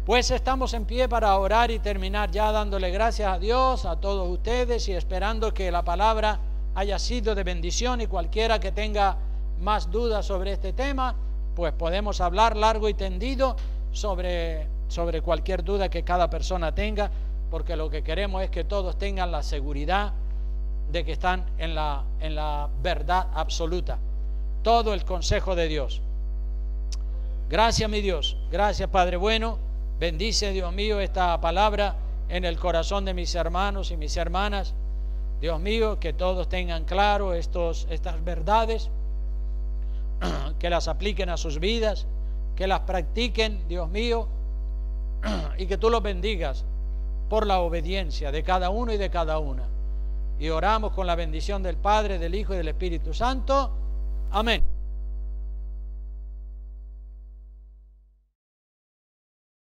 Pues estamos en pie para orar y terminar ya dándole gracias a Dios, a todos ustedes, y esperando que la palabra haya sido de bendición, y cualquiera que tenga más dudas sobre este tema, pues podemos hablar largo y tendido sobre cualquier duda que cada persona tenga, porque lo que queremos es que todos tengan la seguridad de que están en la verdad absoluta, todo el consejo de Dios. Gracias, mi Dios. Gracias, Padre bueno. Bendice, Dios mío, esta palabra en el corazón de mis hermanos y mis hermanas. Dios mío, que todos tengan claro estas verdades, que las apliquen a sus vidas, que las practiquen, Dios mío, y que tú los bendigas por la obediencia de cada uno y de cada una. Y oramos con la bendición del Padre, del Hijo y del Espíritu Santo. Amén.